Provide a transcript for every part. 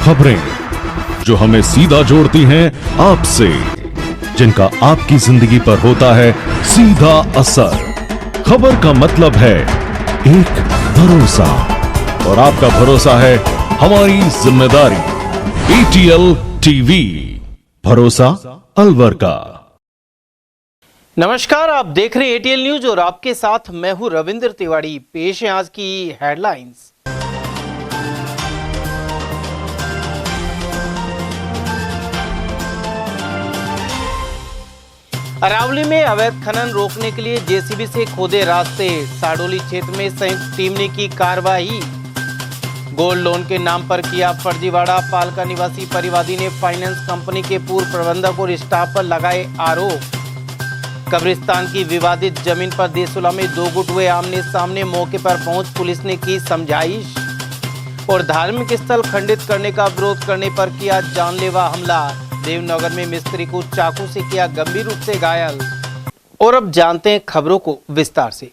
खबरें जो हमें सीधा जोड़ती हैं आपसे, जिनका आपकी जिंदगी पर होता है सीधा असर। खबर का मतलब है एक भरोसा, और आपका भरोसा है हमारी जिम्मेदारी। ATL टीवी, भरोसा अलवर का। नमस्कार, आप देख रहे हैं ATL न्यूज और आपके साथ मैं हूं रविंद्र तिवारी। पेश है आज की हेडलाइंस। अरावली में अवैध खनन रोकने के लिए जेसीबी से खोदे रास्ते। साडोली क्षेत्र में संयुक्त टीम ने की कार्रवाई। गोल्ड लोन के नाम पर किया फर्जीवाड़ा। पालका निवासी परिवादी ने फाइनेंस कंपनी के पूर्व प्रबंधक और स्टाफ पर लगाए आरोप। कब्रिस्तान की विवादित जमीन पर देसुला में दो गुट हुए आमने सामने। मौके पर पहुंच पुलिस ने की समझाइश। और धार्मिक स्थल खंडित करने का विरोध करने पर किया जानलेवा हमला। देवनगर में मिस्त्री को चाकू से किया गंभीर रूप से घायल। और अब जानते हैं खबरों को विस्तार से।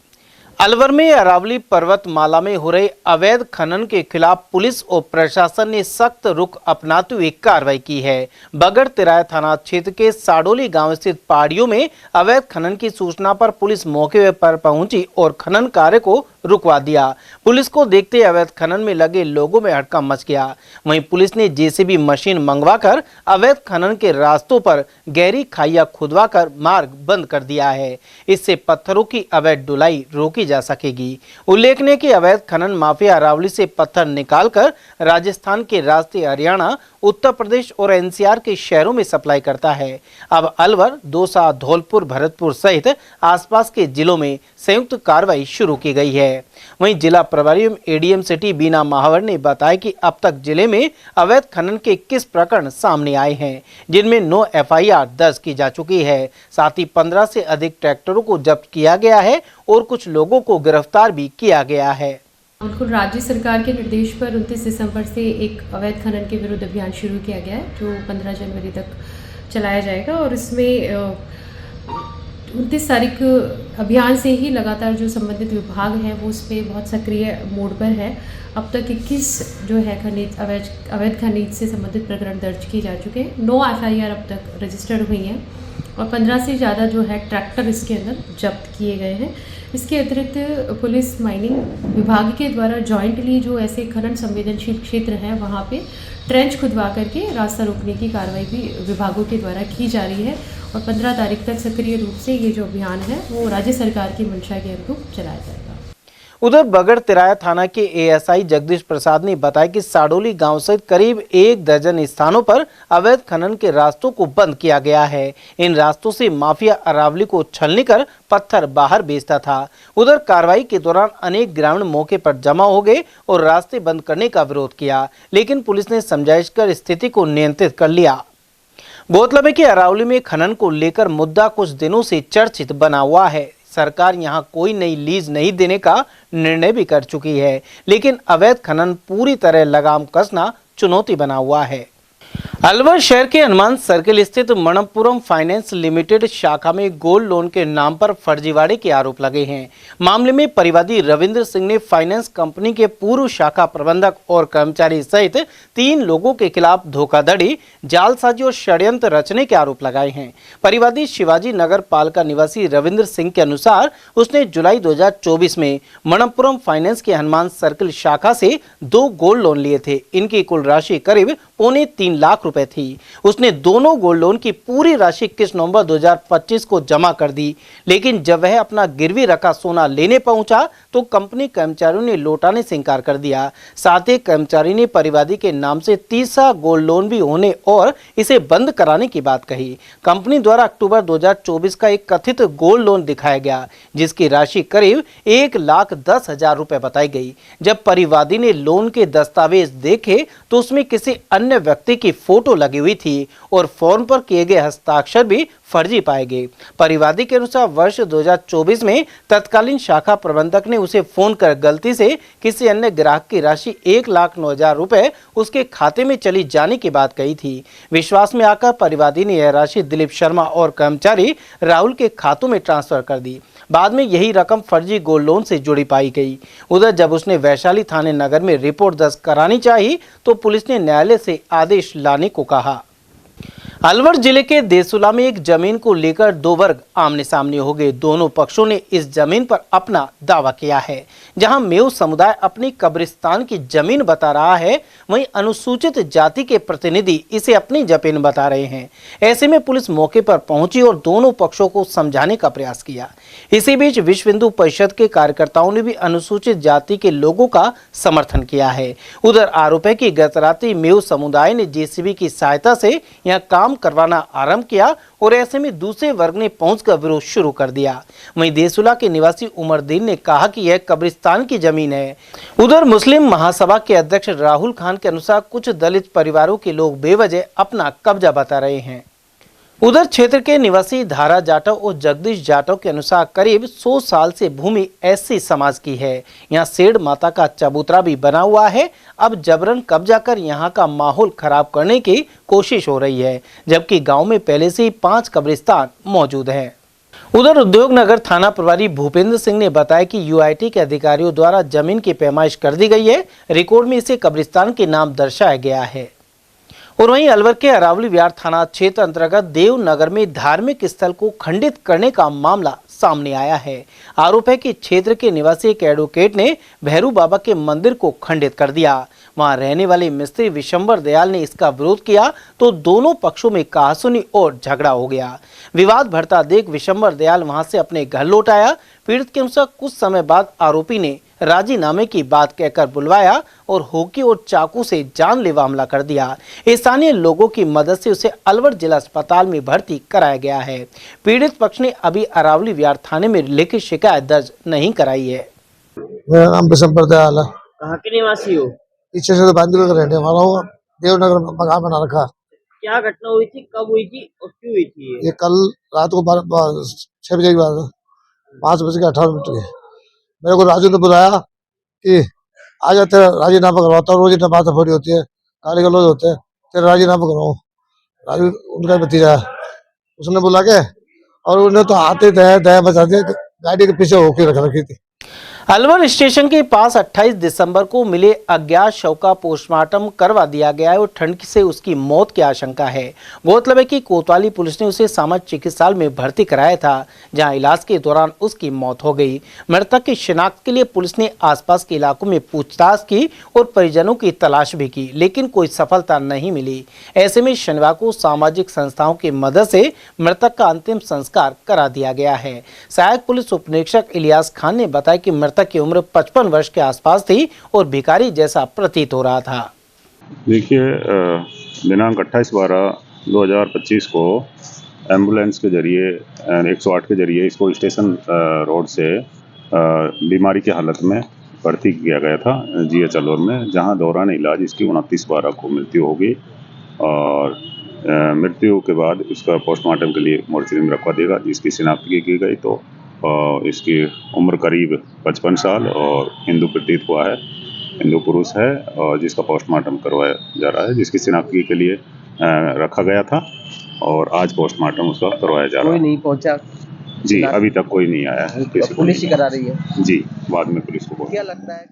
अलवर में अरावली पर्वतमाला में हो रहे अवैध खनन के खिलाफ पुलिस और प्रशासन ने सख्त रुख अपनाते हुए कार्रवाई की है। बगड़ तिराया थाना क्षेत्र के साडोली गांव स्थित पहाड़ियों में अवैध खनन की सूचना पर पुलिस मौके पर पहुंची और खनन कार्य को रुकवा दिया। पुलिस को देखते अवैध खनन में लगे लोगों में हड़कंप मच गया। वहीं पुलिस ने जेसीबी मशीन मंगवाकर अवैध खनन के रास्तों पर गहरी खाइयां खुदवाकर मार्ग बंद कर दिया है। इससे पत्थरों की अवैध ढुलाई रोकी जा सकेगी। उल्लेखनीय है कि अवैध खनन माफिया अरावली से पत्थर निकालकर राजस्थान के रास्ते हरियाणा, उत्तर प्रदेश और NCR के शहरों में सप्लाई करता है। अब अलवर, दौसा, धौलपुर, भरतपुर सहित आसपास के जिलों में संयुक्त कार्रवाई शुरू की गई है। वहीं जिला प्रभारी ADM सिटी बीना महावर ने बताया कि अब तक जिले में अवैध खनन के 21 प्रकरण सामने आए हैं, जिनमें 9 FIR दर्ज की जा चुकी है। साथ ही 15 से अधिक ट्रैक्टरों को जब्त किया गया है और कुछ लोगों को गिरफ्तार भी किया गया है। बिल्कुल, राज्य सरकार के निर्देश पर 29 दिसंबर से एक अवैध खनन के विरुद्ध अभियान शुरू किया गया है, जो 15 जनवरी तक चलाया जाएगा। और इसमें 29 तारीख अभियान से ही लगातार जो संबंधित विभाग हैं वो उस पर बहुत सक्रिय मोड पर है। अब तक 21 जो है खनिज अवैध खनिज से संबंधित प्रकरण दर्ज किए जा चुके हैं। 9 FIR अब तक रजिस्टर्ड हुई हैं और 15 से ज़्यादा जो है ट्रैक्टर इसके अंदर जब्त किए गए हैं। इसके अतिरिक्त पुलिस माइनिंग विभाग के द्वारा जॉइंटली जो ऐसे खनन संवेदनशील क्षेत्र हैं वहाँ पे ट्रेंच खुदवा करके रास्ता रोकने की कार्रवाई भी विभागों के द्वारा की जा रही है। और 15 तारीख तक सक्रिय रूप से ये जो अभियान है वो राज्य सरकार की मंशा के अनुरूप चलाया जाएगा। उधर बगड़ तिराया थाना के ASI जगदीश प्रसाद ने बताया कि साडोली गांव सहित करीब 1 दर्जन स्थानों पर अवैध खनन के रास्तों को बंद किया गया है। इन रास्तों से माफिया अरावली को छलनी कर पत्थर बाहर बेचता था। उधर कार्रवाई के दौरान अनेक ग्रामीण मौके पर जमा हो गए और रास्ते बंद करने का विरोध किया, लेकिन पुलिस ने समझाइश कर स्थिति को नियंत्रित कर लिया। गौरतलब है कि अरावली में खनन को लेकर मुद्दा कुछ दिनों से चर्चित बना हुआ है। सरकार यहां कोई नई लीज नहीं देने का निर्णय भी कर चुकी है, लेकिन अवैध खनन पूरी तरह लगाम कसना चुनौती बना हुआ है। अलवर शहर के हनुमान सर्किल स्थित मणप्पुरम फाइनेंस लिमिटेड शाखा में गोल्ड लोन के नाम पर फर्जीवाड़े के आरोप लगे हैं। मामले में परिवादी रविंद्र सिंह ने फाइनेंस कंपनी के पूर्व शाखा प्रबंधक और कर्मचारी सहित 3 लोगों के खिलाफ धोखाधड़ी, जालसाजी और षड्यंत्र रचने के आरोप लगाए हैं। परिवादी शिवाजी नगर पालिका निवासी रविंद्र सिंह के अनुसार उसने जुलाई 2024 में मणप्पुरम फाइनेंस के हनुमान सर्किल शाखा से 2 गोल्ड लोन लिए थे। इनकी कुल राशि करीब 3.25 लाख रुपए थी। उसने दोनों गोल्ड लोन की पूरी राशि 21 नवंबर 2025 को जमा कर दी, लेकिन जब वह अपना गिरवी रखा सोना लेने पहुंचा तो कंपनी कर्मचारियों ने लौटाने से इंकार कर दिया। साथ ही कर्मचारी ने परिवादी के नाम से तीसरा गोल्ड लोन भी होने और इसे बंद कराने की बात कही। कंपनी द्वारा अक्टूबर 2024 का एक कथित गोल्ड लोन दिखाया गया, जिसकी राशि करीब 1,10,000 रुपए बताई गई। जब परिवादी ने लोन के दस्तावेज देखे तो उसमें किसी अन्य व्यक्ति की फोटो लगी हुई थी और फॉर्म पर किए गए हस्ताक्षर भी फर्जी पाए गए। परिवादी के अनुसार वर्ष 2024 में तत्कालीन शाखा प्रबंधक ने उसे फोन कर गलती से किसी अन्य ग्राहक की राशि 1,09,000 रुपए उसके खाते में चली जाने की बात कही थी। विश्वास में आकर परिवादी ने यह राशि दिलीप शर्मा और कर्मचारी राहुल के खातों में ट्रांसफर कर दी। बाद में यही रकम फर्जी गोल्ड लोन से जुड़ी पाई गई। उधर जब उसने वैशाली थाने नगर में रिपोर्ट दर्ज करानी चाहिए तो पुलिस ने न्यायालय से आदेश लाने को कहा। अलवर जिले के देसुला में एक जमीन को लेकर दो वर्ग आमने सामने हो गए। दोनों पक्षों ने इस जमीन पर अपना दावा किया है। जहां मेव समुदाय अपनी कब्रिस्तान की जमीन बता रहा है, वहीं अनुसूचित जाति के प्रतिनिधि इसे अपनी जमीन बता रहे हैं। ऐसे में पुलिस मौके पर पहुंची और दोनों पक्षों को समझाने का प्रयास किया। इसी बीच विश्व हिंदू परिषद के कार्यकर्ताओं ने भी अनुसूचित जाति के लोगों का समर्थन किया है। उधर आरोप है कि गत रात्रि मेव समुदाय ने जेसीबी की सहायता से यहां काम करवाना आरंभ किया और ऐसे में दूसरे वर्ग ने पहुंचकर विरोध शुरू कर दिया। वहीं देसुला के निवासी उमरदीन ने कहा कि यह कब्रिस्तान की जमीन है। उधर मुस्लिम महासभा के अध्यक्ष राहुल खान के अनुसार कुछ दलित परिवारों के लोग बेवजह अपना कब्जा बता रहे हैं। उधर क्षेत्र के निवासी धारा जाटव और जगदीश जाटव के अनुसार करीब 100 साल से भूमि एससी समाज की है। यहाँ सेठ माता का चबूतरा भी बना हुआ है। अब जबरन कब्जा कर यहाँ का माहौल खराब करने की कोशिश हो रही है, जबकि गांव में पहले से ही 5 कब्रिस्तान मौजूद हैं। उधर उद्योगनगर थाना प्रभारी भूपेंद्र सिंह ने बताया कि यूआईटी के अधिकारियों द्वारा जमीन की पैमाइश कर दी गई है। रिकॉर्ड में इसे कब्रिस्तान के नाम दर्शाया गया है। और वहीं अलवर के अरावली विहार थाना क्षेत्र अंतर्गत देवनगर में धार्मिक स्थल को खंडित करने का मामला सामने आया है। आरोप है कि क्षेत्र के निवासी एक एडवोकेट ने भैरू बाबा के मंदिर को खंडित कर दिया। वहां रहने वाले मिस्त्री विशंबर दयाल ने इसका विरोध किया तो दोनों पक्षों में कहासुनी और झगड़ा हो गया। विवाद बढ़ता देख विशंबर दयाल वहां से अपने घर लौट आया। पीड़ित के अनुसार कुछ समय बाद आरोपी ने राजीनामे की बात कहकर बुलवाया और होकी और चाकू से जानलेवा हमला कर दिया। स्थानीय लोगों की मदद से उसे अलवर जिला अस्पताल में भर्ती कराया गया है। पीड़ित पक्ष ने अभी अरावली विहार थाने में लिखित शिकायत दर्ज नहीं कराई है। मेरा नाम विशंबर दयाल है। कहाँ के निवासी हो? पीछे से तो बांदुल का रहने वाला हूँ। देवनगर में मकान बना रखा। क्या घटना हुई थी, कब हुई थी और क्यों हुई थी? ये कल रात को 6 बजे की बात है, 5:18 के। मेरे को राजू ने बुलाया कि आ जाते राजीनामा करवाता हूँ। रोज बात थोड़ी होती है, गाली गलौज होते हैं, तेरा राजीनामा करवाओ। राजू उनका भतीजा है, उसने बुला के और उन्हें तो आते दया बचा दिया। गाड़ी के पीछे होके रख रखी थी। अलवर स्टेशन के पास 28 दिसंबर को मिले अज्ञात शव का पोस्टमार्टम करवा दिया गया है और ठंड से उसकी मौत की आशंका है। गौरतलब है कि कोतवाली पुलिस ने उसे सामान्य चिकित्सालय में भर्ती कराया था, जहां इलाज के दौरान उसकी मौत हो गई। मृतक की शिनाख्त के लिए पुलिस ने आसपास के इलाकों में पूछताछ की और परिजनों की तलाश भी की, लेकिन कोई सफलता नहीं मिली। ऐसे में शनिवार को सामाजिक संस्थाओं की मदद से मृतक का अंतिम संस्कार करा दिया गया है। सहायक पुलिस उप निरीक्षक इलियास खान ने बताया कि मृतक की उम्र 55 वर्ष के आसपास थी और भिखारी जैसा प्रतीत हो रहा था। देखिए, दिनांक 28/12/2025 को एम्बुलेंस के जरिए 108 के जरिए इसको स्टेशन रोड से बीमारी की हालत में भर्ती किया गया था जीएच अलवर में, जहां दौरान इलाज इसकी 29/12 को मृत्यु होगी और मृत्यु के बाद इसका पोस्टमार्टम के लिए मोर्चरी में रखवा देगा। जिसकी शिनाख्त की गई तो इसकी उम्र करीब 55 साल और हिंदू प्रतीत हुआ है, हिंदू पुरुष है और जिसका पोस्टमार्टम करवाया जा रहा है, जिसकी शिनाख्त के लिए रखा गया था और आज पोस्टमार्टम उसका करवाया जा रहा है। कोई नहीं पहुंचा? जी, अभी तक कोई नहीं आया है। पुलिस ही करा रही है? जी, बाद में पुलिस को क्या लगता है?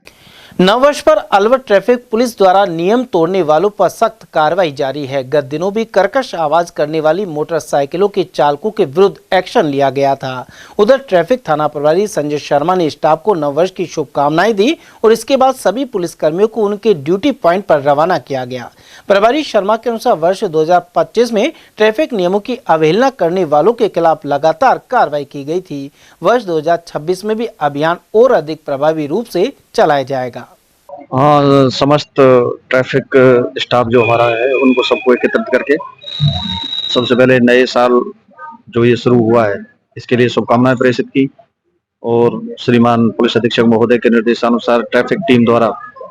नववर्ष पर अलवर ट्रैफिक पुलिस द्वारा नियम तोड़ने वालों पर सख्त कार्रवाई जारी है। गत दिनों भी कर्कश आवाज करने वाली मोटरसाइकिलों के चालकों के विरुद्ध एक्शन लिया गया था। उधर ट्रैफिक थाना प्रभारी संजय शर्मा ने स्टाफ को नववर्ष की शुभकामनाएं दी और इसके बाद सभी पुलिसकर्मियों को उनके ड्यूटी पॉइंट पर रवाना किया गया। प्रभारी शर्मा के अनुसार वर्ष 2025 में ट्रैफिक नियमों की अवहेलना करने वालों के खिलाफ लगातार कार्रवाई की गई थी। वर्ष 2026 में भी अभियान और अधिक प्रभावी रूप से चलाया जाएगा। हाँ, समस्त ट्रैफिक स्टाफ जो हमारा है उनको सबको एकत्रित करके सबसे पहले नए साल जो ये शुरू हुआ है इसके लिए शुभकामनाएं प्रेषित की और श्रीमान पुलिस अधीक्षक महोदय के निर्देशानुसार ट्रैफिक टीम द्वारा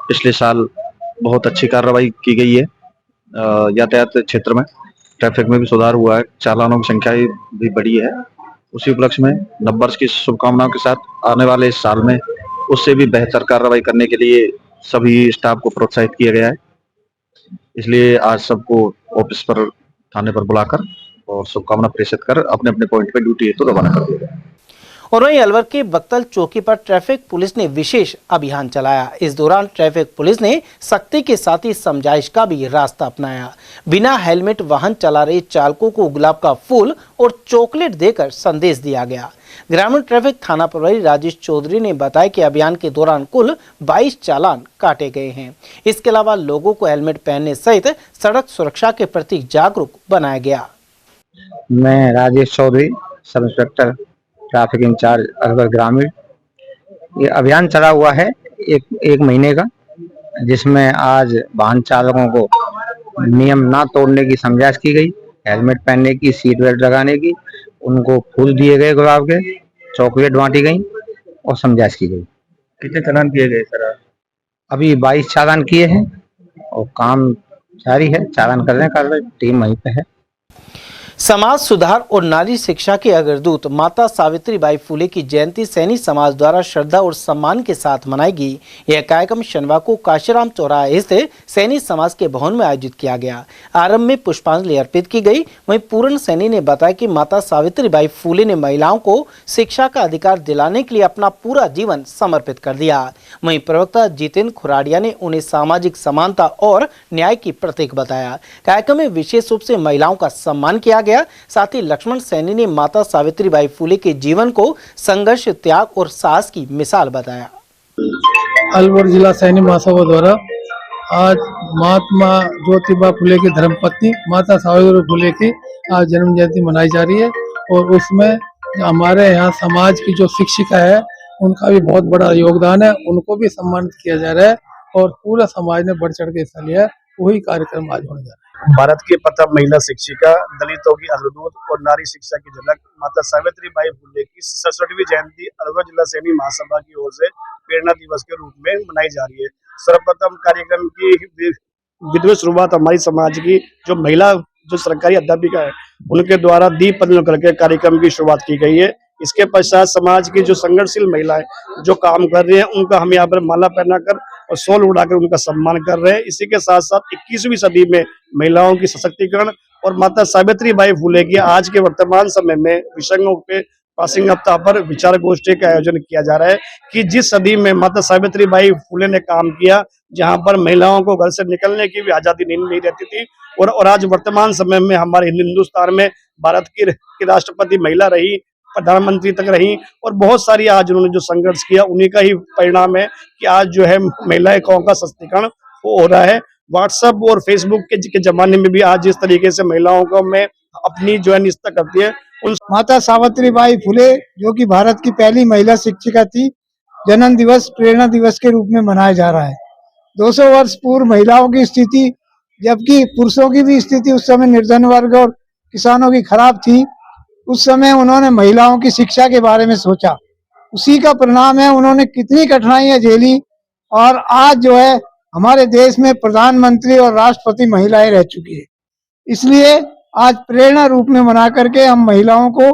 पिछले साल बहुत अच्छी कार्रवाई की गई है। यातायात क्षेत्र में ट्रैफिक में भी सुधार हुआ है, चालानों की संख्या भी बढ़ी है। उसी उपलक्ष्य में नववर्ष की शुभकामनाओं के साथ आने वाले इस साल में उससे भी बेहतर कार्रवाई करने के लिए सभी स्टाफ को प्रोत्साहित किया गया है। इसलिए आज सबको ऑफिस पर थाने पर बुलाकर और शुभकामना प्रेषित कर अपने अपने पॉइंट पे ड्यूटी हेतु रवाना कर दिया गया। और वहीं अलवर के बक्तल चौकी पर ट्रैफिक पुलिस ने विशेष अभियान चलाया। इस दौरान ट्रैफिक पुलिस ने सख्ती के साथ ही समझाइश का भी रास्ता अपनाया। बिना हेलमेट वाहन चला रहे चालकों को गुलाब का फूल और चॉकलेट देकर संदेश दिया गया। ग्रामीण ट्रैफिक थाना प्रभारी राजेश चौधरी ने बताया कि अभियान के दौरान कुल 22 चालान काटे गए हैं। इसके अलावा लोगों को हेलमेट पहनने सहित सड़क सुरक्षा के प्रति जागरूक बनाया गया। मैं Rajesh Chaudhary, sub inspector traffic in charge Alwar ग्रामीण। ये अभियान चला हुआ है एक महीने का, जिसमें आज वाहन चालकों को नियम ना तोड़ने की समझाइश की गई, हेलमेट पहनने की, सीट बेल्ट लगाने की, उनको फूल दिए गए गुलाब के, चॉकलेट बांटी गई और समझाइश की गई। कितने चालान किए गए सर? अभी 22 चालान किए हैं और काम जारी है, चालान कर रहे हैं, टीम वहीं पे है। समाज सुधार और नारी शिक्षा के अग्रदूत माता सावित्रीबाई फुले की जयंती सैनी समाज द्वारा श्रद्धा और सम्मान के साथ मनाई गई। यह कार्यक्रम शनिवार को काशीराम चौराहे स्थित सैनी समाज के भवन में आयोजित किया गया। आरंभ में पुष्पांजलि अर्पित की गई। वहीं पूर्ण सैनी ने बताया कि माता सावित्रीबाई फुले ने महिलाओं को शिक्षा का अधिकार दिलाने के लिए अपना पूरा जीवन समर्पित कर दिया। वहीं प्रवक्ता जितेंद्र खुराड़िया ने उन्हें सामाजिक समानता और न्याय की प्रतीक बताया। कार्यक्रम में विशेष रूप से महिलाओं का सम्मान किया गया। साथ ही लक्ष्मण सैनी ने माता सावित्रीबाई फुले के जीवन को संघर्ष, त्याग और साहस की मिसाल बताया। अलवर जिला सैनी महासभा द्वारा आज महात्मा ज्योतिबा फुले की धर्मपत्नी माता सावित्रीबाई फुले की आज जन्म जयंती मनाई जा रही है और उसमें हमारे यहाँ समाज की जो शिक्षिका है उनका भी बहुत बड़ा योगदान है, उनको भी सम्मानित किया जा रहा है और पूरा समाज ने बढ़ चढ़ के हिस्सा लिया है। वही कार्यक्रम आज होने जा रहा है। भारत की प्रथम महिला शिक्षिका, दलितों की अग्रदूत और नारी शिक्षा की झलक माता सावित्रीबाई फुले की 67वीं जयंती अलवर जिला सैनी महासभा की ओर से प्रेरणा दिवस के रूप में मनाई जा रही है। सर्वप्रथम कार्यक्रम की विधिवत शुरुआत हमारी समाज की जो महिला जो सरकारी अध्यापिका है उनके द्वारा दीप प्रज्वलन करके कार्यक्रम की शुरुआत की गई है। इसके पश्चात समाज की जो संघर्षशील महिलाएं जो काम कर रही हैं उनका हम यहाँ पर माला पहनाकर और शॉल उड़ाकर उनका सम्मान कर रहे हैं। इसी के साथ साथ 21वीं सदी में महिलाओं की सशक्तिकरण और माता सावित्रीबाई फुले की आज के वर्तमान समय में विषयों पे पासिंग हफ्ता पर विचार गोष्ठी का आयोजन किया जा रहा है कि जिस सदी में माता सावित्रीबाई फुले ने काम किया, जहां पर महिलाओं को घर से निकलने की भी आजादी नहीं रहती थी और आज वर्तमान समय में हमारे हिंदुस्तान में भारत की राष्ट्रपति महिला रही, प्रधानमंत्री तक रही और बहुत सारी आज उन्होंने जो संघर्ष किया उन्हीं का ही परिणाम है कि आज जो है महिलाएं का सशक्तिकरण हो रहा है। व्हाट्सएप और फेसबुक के जमाने में भी आज जिस तरीके से महिलाओं को में अपनी जो है निष्ठा करती है उन माता सावित्रीबाई फुले जो कि भारत की पहली महिला शिक्षिका थी, जन्म दिवस प्रेरणा दिवस के रूप में मनाया जा रहा है। 200 वर्ष पूर्व महिलाओं की स्थिति, जबकि पुरुषों की भी स्थिति उस समय निर्धन वर्ग और किसानों की खराब थी, उस समय उन्होंने महिलाओं की शिक्षा के बारे में सोचा। उसी का परिणाम है उन्होंने कितनी कठिनाइयां झेली और आज जो है हमारे देश में प्रधानमंत्री और राष्ट्रपति महिलाएं रह चुकी है। इसलिए आज प्रेरणा रूप में मना करके हम महिलाओं को,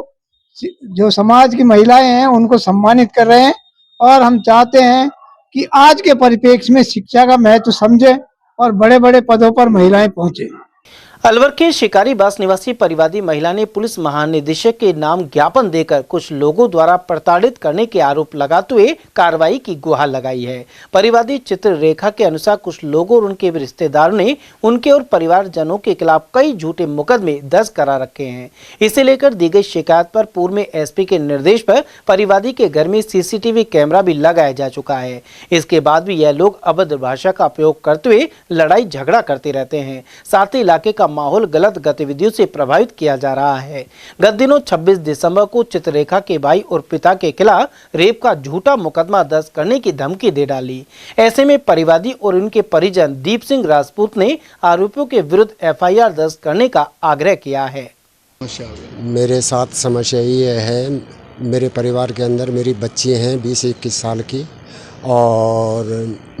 जो समाज की महिलाएं हैं उनको सम्मानित कर रहे हैं और हम चाहते हैं कि आज के परिप्रेक्ष्य में शिक्षा का महत्व समझें और बड़े बड़े पदों पर महिलाएं पहुंचे। अलवर के शिकारीबास निवासी परिवादी महिला ने पुलिस महानिदेशक के नाम ज्ञापन देकर कुछ लोगों द्वारा प्रताड़ित करने के आरोप लगाते हुए कार्रवाई की गुहार लगाई है। परिवादी चित्ररेखा के अनुसार कुछ लोगों और उनके रिश्तेदारों ने उनके और परिवारजनों के खिलाफ कई झूठे मुकदमे दर्ज करा रखे हैं। इसे लेकर दी गई शिकायत पर पूर्व में एसपी के निर्देश पर परिवादी के घर में सीसीटीवी कैमरा भी लगाया जा चुका है। इसके बाद भी यह लोग अभद्र भाषा का प्रयोग करते हुए लड़ाई झगड़ा करते रहते हैं। साथ ही इलाके का माहौल गलत गतिविधियों से प्रभावित किया जा रहा है। गत दिनों 26 दिसंबर को चित्ररेखा के भाई और पिता के खिलाफ रेप का झूठा मुकदमा दर्ज करने की धमकी दे डाली। ऐसे में परिवादी और उनके परिजन दीप सिंह राजपूत ने आरोपियों के विरुद्ध एफआईआर दर्ज करने का आग्रह किया है। मेरे साथ समस्या ये है, मेरे परिवार के अंदर मेरी बच्ची हैं 20-21 साल की और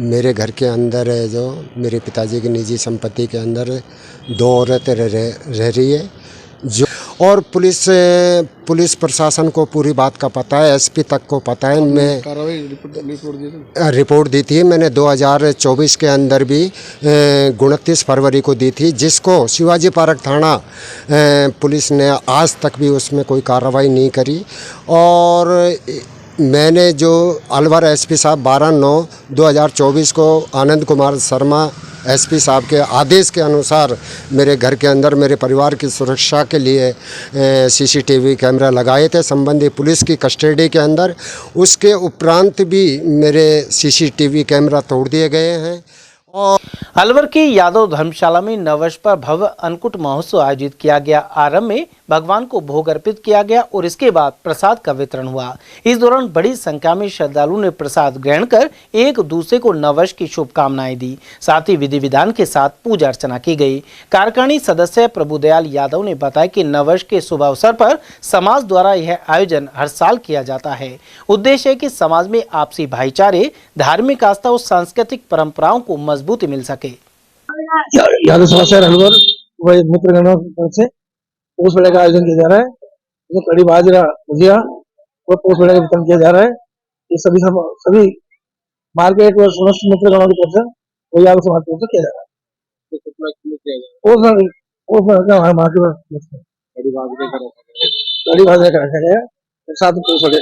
मेरे घर के अंदर है जो मेरे पिताजी की निजी संपत्ति के अंदर 2 औरतें रह रही है। जो और पुलिस प्रशासन को पूरी बात का पता है, एसपी तक को पता है। मैं रिपोर्ट दी थी मैंने 2024 के अंदर भी 29 फरवरी को दी थी, जिसको शिवाजी पार्क थाना पुलिस ने आज तक भी उसमें कोई कार्रवाई नहीं करी। और मैंने जो अलवर एसपी साहब 12/9/2024 को आनंद कुमार शर्मा एसपी साहब के आदेश के अनुसार मेरे घर के अंदर मेरे परिवार की सुरक्षा के लिए सीसीटीवी कैमरा लगाए थे संबंधी पुलिस की कस्टडी के अंदर। उसके उपरांत भी मेरे सीसीटीवी कैमरा तोड़ दिए गए हैं। और अलवर की यादव धर्मशाला में नववर्ष पर भव्य अन्नकूट महोत्सव आयोजित किया गया। आरंभ में भगवान को भोग अर्पित किया गया और इसके बाद प्रसाद का वितरण हुआ। इस दौरान बड़ी संख्या में श्रद्धालुओं ने प्रसाद ग्रहण कर एक दूसरे को नववर्ष की शुभकामनाएं दी। साथ ही विधि विधान के साथ पूजा अर्चना की गई। कार्यकारिणी सदस्य प्रभुदयाल यादव ने बताया कि नववर्ष के शुभ अवसर पर समाज द्वारा यह आयोजन हर साल किया जाता है। उद्देश्य है कि समाज में आपसी भाईचारे, धार्मिक आस्था और सांस्कृतिक परंपराओं को मजबूती मिल सके। यादव समाचार अलवर वही मित्रगणों की तरफ से पोष मेले का आयोजन किया जा रहा है। इसमें कड़ी बाजरा भुजिया और पोष मेले का वितरण किया जा रहा है। ये सभी मार्केट और समस्त मित्रगणों की तरफ से वो यादव समाज की तरफ से किया जा रहा है। कड़ी बाजरे का रखा गया साथ में पोष मेले।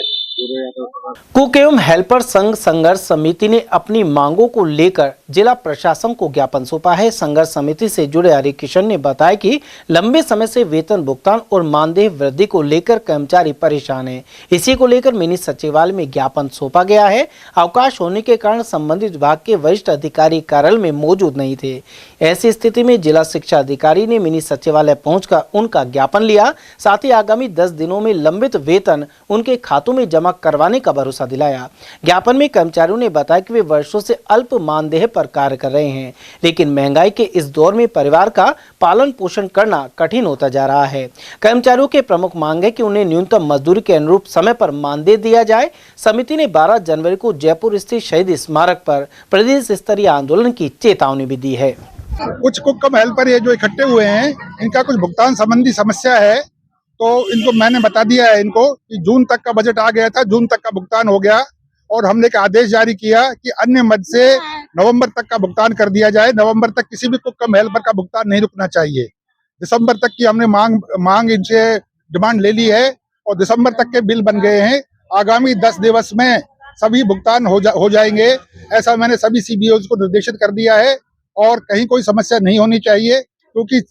कुक एवं हेल्पर संघ संघर्ष समिति ने अपनी मांगों को लेकर जिला प्रशासन को ज्ञापन सौंपा है। संघर्ष समिति से जुड़े हरि किशन ने बताया कि लंबे समय से वेतन भुगतान और मानदेय वृद्धि को लेकर कर्मचारी परेशान हैं। इसी को लेकर मिनी सचिवालय में ज्ञापन सौंपा गया है। अवकाश होने के कारण संबंधित विभाग के वरिष्ठ अधिकारी कार्यालय में मौजूद नहीं थे। ऐसी स्थिति में जिला शिक्षा अधिकारी ने मिनी सचिवालय पहुंचकर उनका ज्ञापन लिया। साथ ही आगामी 10 दिनों में लंबित वेतन उनके खातों में जमा करवाने का भरोसा दिलाया। ज्ञापन में कर्मचारियों ने बताया कि वे वर्षों से अल्प मानदेय पर कार्य कर रहे हैं, लेकिन महंगाई के इस दौर में परिवार का पालन पोषण करना कठिन होता जा रहा है। कर्मचारियों के प्रमुख मांग है कि उन्हें न्यूनतम मजदूरी के अनुरूप समय पर मानदेय दिया जाए। समिति ने 12 जनवरी को जयपुर स्थित शहीद स्मारक पर प्रदेश स्तरीय आंदोलन की चेतावनी भी दी है। कुछ कुक कम हेल्पर ये जो इकट्ठे हुए हैं, इनका कुछ भुगतान संबंधी समस्या है, तो इनको मैंने बता दिया है इनको कि जून तक का बजट आ गया था, जून तक का भुगतान हो गया और हमने एक आदेश जारी किया कि अन्य मद से नवंबर तक का भुगतान कर दिया जाए। नवंबर तक किसी भी कुक कम हेल्पर का भुगतान नहीं रुकना चाहिए। दिसंबर तक की हमने मांग इनसे डिमांड ले ली है और दिसंबर तक के बिल बन गए हैं। आगामी 10 दिवस में सभी भुगतान हो जाएंगे, ऐसा मैंने सभी सीबीओ को निर्देशित कर दिया है और कहीं कोई समस्या नहीं होनी चाहिए, क्योंकि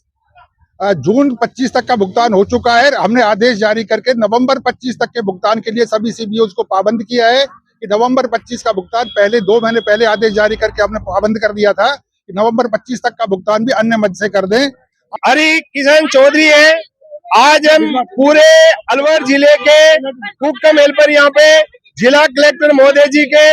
जून 25 तक का भुगतान हो चुका है। हमने आदेश जारी करके नवंबर 25 तक के भुगतान के लिए सभी सीबीओ को पाबंद किया है कि नवंबर 25 का भुगतान पहले 2 महीने पहले आदेश जारी करके हमने पाबंद कर दिया था कि नवंबर 25 तक का भुगतान भी अन्य मद से कर दें। हरि किशन चौधरी है। आज हम पूरे अलवर जिले के कुक कम हेल्पर यहाँ पे जिला कलेक्टर महोदय जी के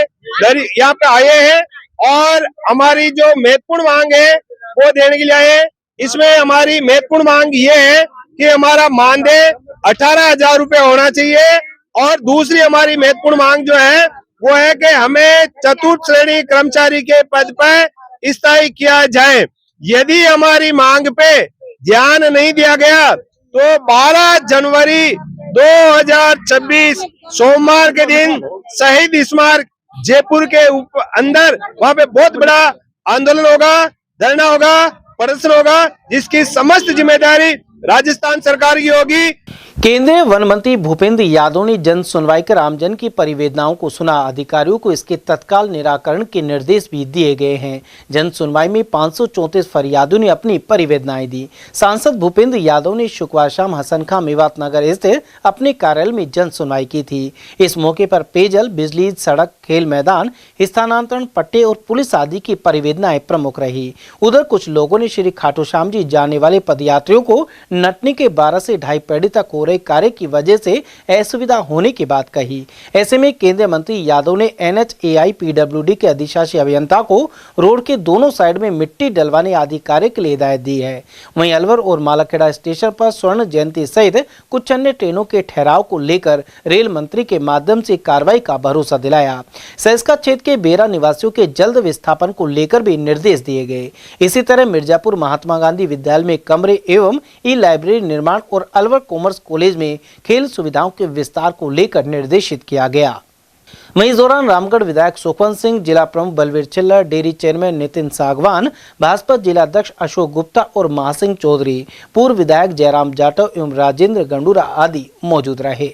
यहाँ पे आए हैं और हमारी जो महत्वपूर्ण मांग है वो देने के लिए आए हैं। इसमें हमारी महत्वपूर्ण मांग ये है कि हमारा मानदेय 18,000 रुपए होना चाहिए और दूसरी हमारी महत्वपूर्ण मांग जो है वो है कि हमें चतुर्थ श्रेणी कर्मचारी के पद पर स्थायी किया जाए। यदि हमारी मांग पे ध्यान नहीं दिया गया तो 12 जनवरी 2026 सोमवार के दिन शहीद स्मारक जयपुर के अंदर वहां पे बहुत बड़ा आंदोलन होगा, धरना होगा, प्रदर्शन होगा, जिसकी समस्त जिम्मेदारी राजस्थान सरकार की होगी। केंद्रीय वन मंत्री भूपेंद्र यादव ने जन सुनवाई कर आमजन की परिवेदनाओं को सुना। अधिकारियों को इसके तत्काल निराकरण के निर्देश भी दिए गए हैं। जन सुनवाई में 534 फरियादियों ने अपनी परिवेदनाएं दी। सांसद भूपेंद्र यादव ने शुक्रवार शाम हसन खां मेवात नगर स्थित अपने कार्यालय में जन सुनवाई की थी। इस मौके पर पेयजल, बिजली, सड़क, खेल मैदान, स्थानांतरण पट्टे और पुलिस आदि की परिवेदनाएं प्रमुख रही। उधर कुछ लोगों ने श्री खाटू श्याम जी जाने वाले पदयात्रियों को नटनी के 12 से ढाई पेड़ी तक हो रहे रहे कार्य की वजह से असुविधा होने की बात कही। ऐसे में केंद्रीय मंत्री यादव ने NHAI PWD के अधिशासी अभियंता को रोड के दोनों साइड में मिट्टी डलवाने आदि कार्य के लिए हिदायत दी है। वहीं अलवर और मालाखेड़ा स्टेशन पर स्वर्ण जयंती सहित कुछ अन्य ट्रेनों के ठहराव को लेकर रेल मंत्री के माध्यम से कार्रवाई का भरोसा दिलाया। सहसका क्षेत्र के बेरा निवासियों के जल्द विस्थापन को लेकर भी निर्देश दिए गए। इसी तरह मिर्जापुर महात्मा गांधी विद्यालय में कमरे एवं ई-लाइब्रेरी निर्माण और अलवर कॉमर्स कॉलेज में खेल सुविधाओं के विस्तार को लेकर निर्देशित किया गया। वहीं इस दौरान रामगढ़ विधायक सुखवंत सिंह, जिला प्रमुख बलवीर चिल्लर, डेयरी चेयरमैन नितिन सागवान, भाजपा जिला अध्यक्ष अशोक गुप्ता और महासिंह चौधरी, पूर्व विधायक जयराम जाटव एवं राजेंद्र गंडूरा आदि मौजूद रहे।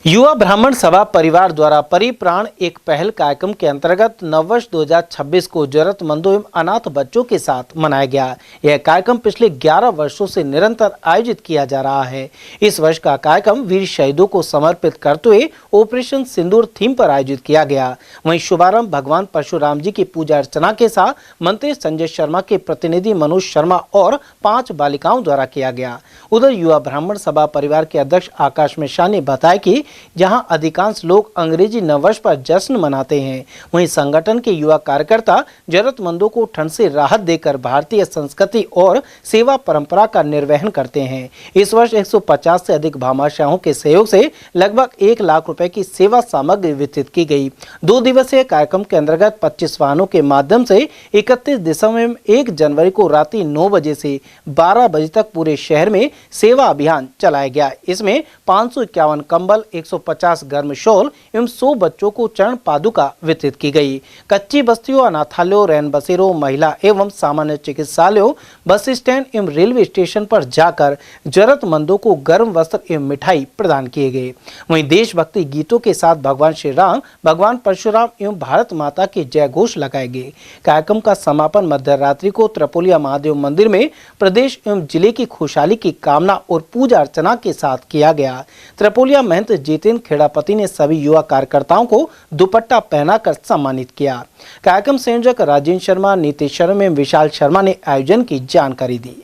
युवा ब्राह्मण सभा परिवार द्वारा परिप्राण एक पहल कार्यक्रम के अंतर्गत नववर्ष 2026 को जरूरतमंदों एवं अनाथ बच्चों के साथ मनाया गया। यह कार्यक्रम पिछले 11 वर्षों से निरंतर आयोजित किया जा रहा है। इस वर्ष का कार्यक्रम वीर शहीदों को समर्पित करते हुए ऑपरेशन सिंदूर थीम पर आयोजित किया गया। वहीं शुभारंभ भगवान परशुराम जी की पूजा अर्चना के साथ मंत्री संजय शर्मा के प्रतिनिधि मनोज शर्मा और 5 बालिकाओं द्वारा किया गया। उधर युवा ब्राह्मण सभा परिवार के अध्यक्ष आकाश मिश्रा ने बताया कि जहां अधिकांश लोग अंग्रेजी नववर्ष पर जश्न मनाते हैं, वहीं संगठन के युवा कार्यकर्ता जरूरतमंदों को ठंड से राहत देकर भारतीय संस्कृति और सेवा परंपरा का निर्वहन करते हैं। इस वर्ष 150 से अधिक भामाशाहों के सहयोग से लगभग 1 लाख रुपए की सेवा सामग्री वितरित की गई। 2 दिवसीय कार्यक्रम के अंतर्गत 25 वाहनों के माध्यम से 31 दिसंबर एवं 1 जनवरी को रात्रि 9 बजे से 12 बजे तक पूरे शहर में सेवा अभियान चलाया गया। इसमें 551 कंबल, 150 गर्म शॉल एवं 100 बच्चों को चरण पादुका वितरित की गई। कच्ची बस्तियों, अनाथालयों, रैन बसेरों, महिला एवं सामान्य चिकित्सालयों, बस स्टैंड एवं रेलवे स्टेशन पर जाकर जरूरतमंदों को गर्म वस्त्र एवं मिठाई प्रदान किए गए। वहीं देशभक्ति गीतों के साथ भगवान श्री राम, भगवान परशुराम एवं भारत माता के जय घोष लगाए गए। कार्यक्रम का समापन मध्य रात्रि को त्रिपोलिया महादेव मंदिर में प्रदेश एवं जिले की खुशहाली की कामना और पूजा अर्चना के साथ किया गया। त्रिपोलिया महंत जितेंद्र खेड़ापति ने सभी युवा कार्यकर्ताओं को दुपट्टा पहनाकर सम्मानित किया। कार्यक्रम संयोजक राजेंद्र शर्मा, नीतीश शर्मा एवं विशाल शर्मा ने आयोजन की जानकारी दी।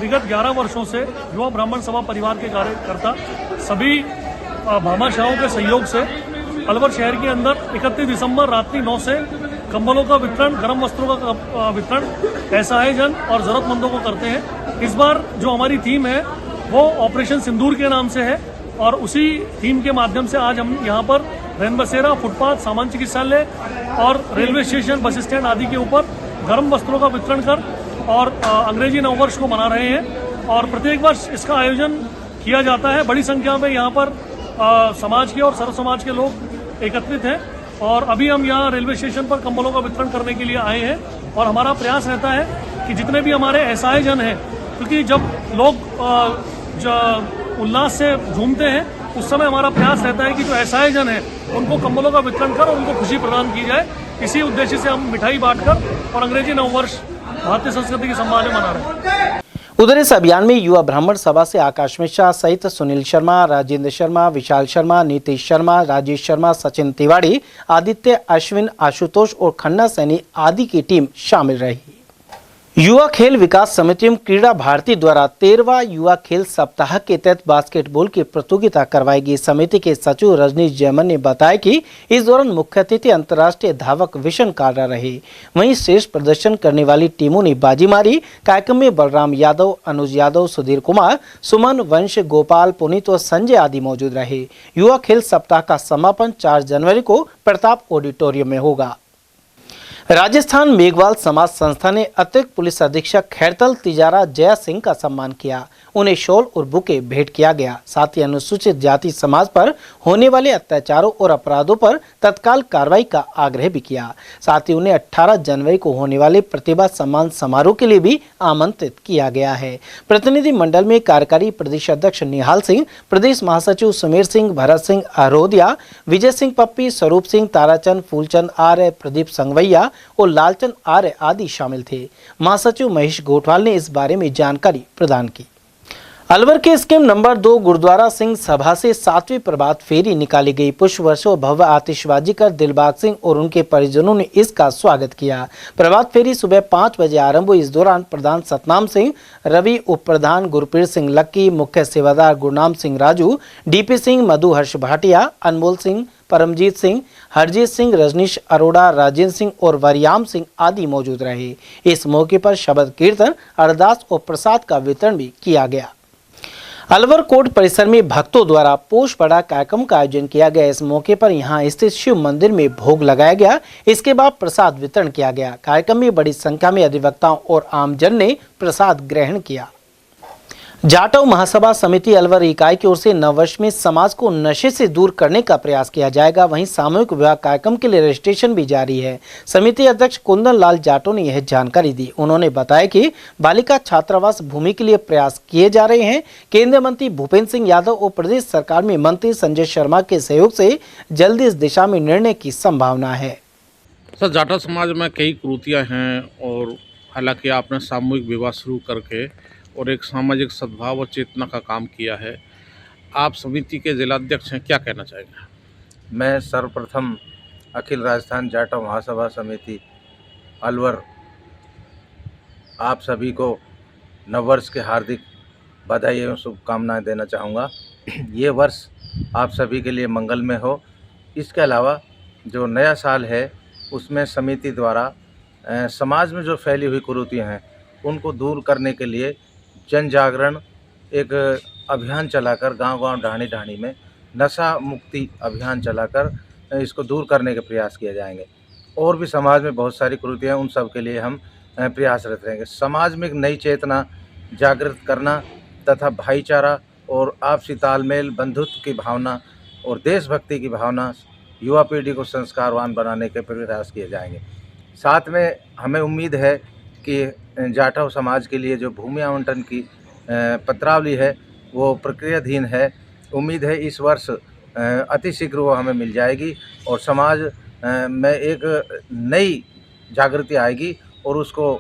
विगत 11 वर्षों से युवा ब्राह्मण सभा परिवार के कार्यकर्ता सभी भामाशाहों के सहयोग से अलवर शहर के अंदर 31 दिसंबर रात्रि 9 से कंबलों का वितरण, गर्म वस्त्रों का वितरण, असहाय जन और जरूरतमंदों को करते हैं। इस बार जो हमारी थीम है वो ऑपरेशन सिंदूर के नाम से है और उसी थीम के माध्यम से आज हम यहाँ पर रैन बसेरा, फुटपाथ, सामान्य चिकित्सालय और रेलवे स्टेशन, बस स्टैंड आदि के ऊपर गर्म वस्त्रों का वितरण कर और अंग्रेजी नववर्ष को मना रहे हैं। और प्रत्येक वर्ष इसका आयोजन किया जाता है। बड़ी संख्या में यहाँ पर समाज के और सर्व समाज के लोग एकत्रित हैं और अभी हम यहाँ रेलवे स्टेशन पर कंबलों का वितरण करने के लिए आए हैं। और हमारा प्रयास रहता है कि जितने भी हमारे असहाय जन हैं, क्योंकि जब लोग उल्लास से झूमते हैं उस समय हमारा प्रयास रहता है कि जो असहाय जन है उनको कंबलों का वितरण कर और उनको खुशी प्रदान की जाए। इसी उद्देश्य से हम मिठाई बांटकर और अंग्रेजी नववर्ष भारतीय संस्कृति की सम्मान में मना रहे हैं। उधर इस अभियान में युवा ब्राह्मण सभा से आकाश मिश्रा सहित सुनील शर्मा, राजेंद्र शर्मा, विशाल शर्मा, नीतीश शर्मा, राजेश शर्मा, सचिन तिवारी, आदित्य, अश्विन, आशुतोष और खन्ना सैनी आदि की टीम शामिल रही। युवा खेल विकास समिति एवं क्रीड़ा भारती द्वारा 13वां युवा खेल सप्ताह के तहत बास्केटबॉल की प्रतियोगिता करवाई गई। समिति के सचिव रजनीश जयमन ने बताया कि इस दौरान मुख्य अतिथि अंतर्राष्ट्रीय धावक विशन कारा रहे। वहीं श्रेष्ठ प्रदर्शन करने वाली टीमों ने बाजी मारी। कार्यक्रम में बलराम यादव, अनुज यादव, सुधीर कुमार, सुमन, वंश, गोपाल, पुनीत और संजय आदि मौजूद रहे। युवा खेल सप्ताह का समापन 4 जनवरी को प्रताप ऑडिटोरियम में होगा। राजस्थान मेघवाल समाज संस्था ने अतिरिक्त पुलिस अधीक्षक खैरतल तिजारा जया सिंह का सम्मान किया। उन्हें शॉल और बुके भेंट किया गया। साथ ही अनुसूचित जाति समाज पर होने वाले अत्याचारों और अपराधों पर तत्काल कार्रवाई का आग्रह भी किया। साथ ही उन्हें 18 जनवरी को होने वाले प्रतिभा सम्मान समारोह के लिए भी आमंत्रित किया गया है। प्रतिनिधि मंडल में कार्यकारी प्रदेश अध्यक्ष निहाल सिंह, प्रदेश महासचिव सुमेर सिंह, भरत सिंह अरोदिया, विजय सिंह पप्पी, स्वरूप सिंह, ताराचंद, फूलचंद आर्य, प्रदीप संगवैया और लालचंद आर्य आदि शामिल थे। महासचिव महेश गोठवाल ने इस बारे में जानकारी प्रदान की। अलवर के स्कीम नंबर 2 गुरुद्वारा सिंह सभा से 7वीं प्रभात फेरी निकाली गई। पुष्प वर्षों भव्य आतिशबाजी कर दिलबाग सिंह और उनके परिजनों ने इसका स्वागत किया। प्रभात फेरी सुबह 5 बजे आरंभ हुई। इस दौरान प्रधान सतनाम सिंह, रवि उप प्रधान गुरप्रीत सिंह लक्की, मुख्य सेवादार गुरनाम सिंह राजू, डीपी सिंह, मधु हर्ष भाटिया, अनमोल सिंह, परमजीत सिंह, हरजीत सिंह, रजनीश अरोड़ा, राजेंद्र सिंह और वरियाम सिंह आदि मौजूद रहे। इस मौके पर शबद कीर्तन, अरदास और प्रसाद का वितरण भी किया गया। अलवर कोर्ट परिसर में भक्तों द्वारा पोष बड़ा कार्यक्रम का आयोजन किया गया। इस मौके पर यहां स्थित शिव मंदिर में भोग लगाया गया। इसके बाद प्रसाद वितरण किया गया। कार्यक्रम में बड़ी संख्या में अधिवक्ताओं और आमजन ने प्रसाद ग्रहण किया। जाटव महासभा समिति अलवर इकाई की ओर से नववर्ष में समाज को नशे से दूर करने का प्रयास किया जाएगा। वहीं सामूहिक विवाह कार्यक्रम के लिए रजिस्ट्रेशन भी जारी है। समिति अध्यक्ष कुंदन लाल जाटव ने यह जानकारी दी। उन्होंने बताया कि बालिका छात्रावास भूमि के लिए प्रयास किए जा रहे हैं। केंद्रीय मंत्री भूपेंद्र सिंह यादव और प्रदेश सरकार में मंत्री संजय शर्मा के सहयोग से जल्दी इस दिशा में निर्णय की संभावना है। सर, जाटव समाज में कई कुरीतियाँ हैं और हालांकि आपने सामूहिक विवाह शुरू करके और एक सामाजिक सद्भाव और चेतना का काम किया है। आप समिति के जिलाध्यक्ष हैं, क्या कहना चाहेंगे? मैं सर्वप्रथम अखिल राजस्थान जाटव महासभा समिति अलवर आप सभी को नववर्ष के हार्दिक बधाई एवं शुभकामनाएं देना चाहूँगा। ये वर्ष आप सभी के लिए मंगलमय हो। इसके अलावा जो नया साल है उसमें समिति द्वारा समाज में जो फैली हुई कुरीतियाँ हैं उनको दूर करने के लिए जन जागरण एक अभियान चलाकर गांव-गांव ढाणी-ढाणी में नशा मुक्ति अभियान चलाकर इसको दूर करने के प्रयास किए जाएंगे। और भी समाज में बहुत सारी कुरीतियाँ हैं, उन सब के लिए हम प्रयासरत रहेंगे। समाज में एक नई चेतना जागृत करना तथा भाईचारा और आपसी तालमेल, बंधुत्व की भावना और देशभक्ति की भावना युवा पीढ़ी को संस्कारवान बनाने के प्रयास किए जाएंगे। साथ में हमें उम्मीद है कि जाटव समाज के लिए जो भूमि आवंटन की पत्रावली है वो प्रक्रियाधीन है। उम्मीद है इस वर्ष अतिशीघ्र वो हमें मिल जाएगी और समाज में एक नई जागृति आएगी और उसको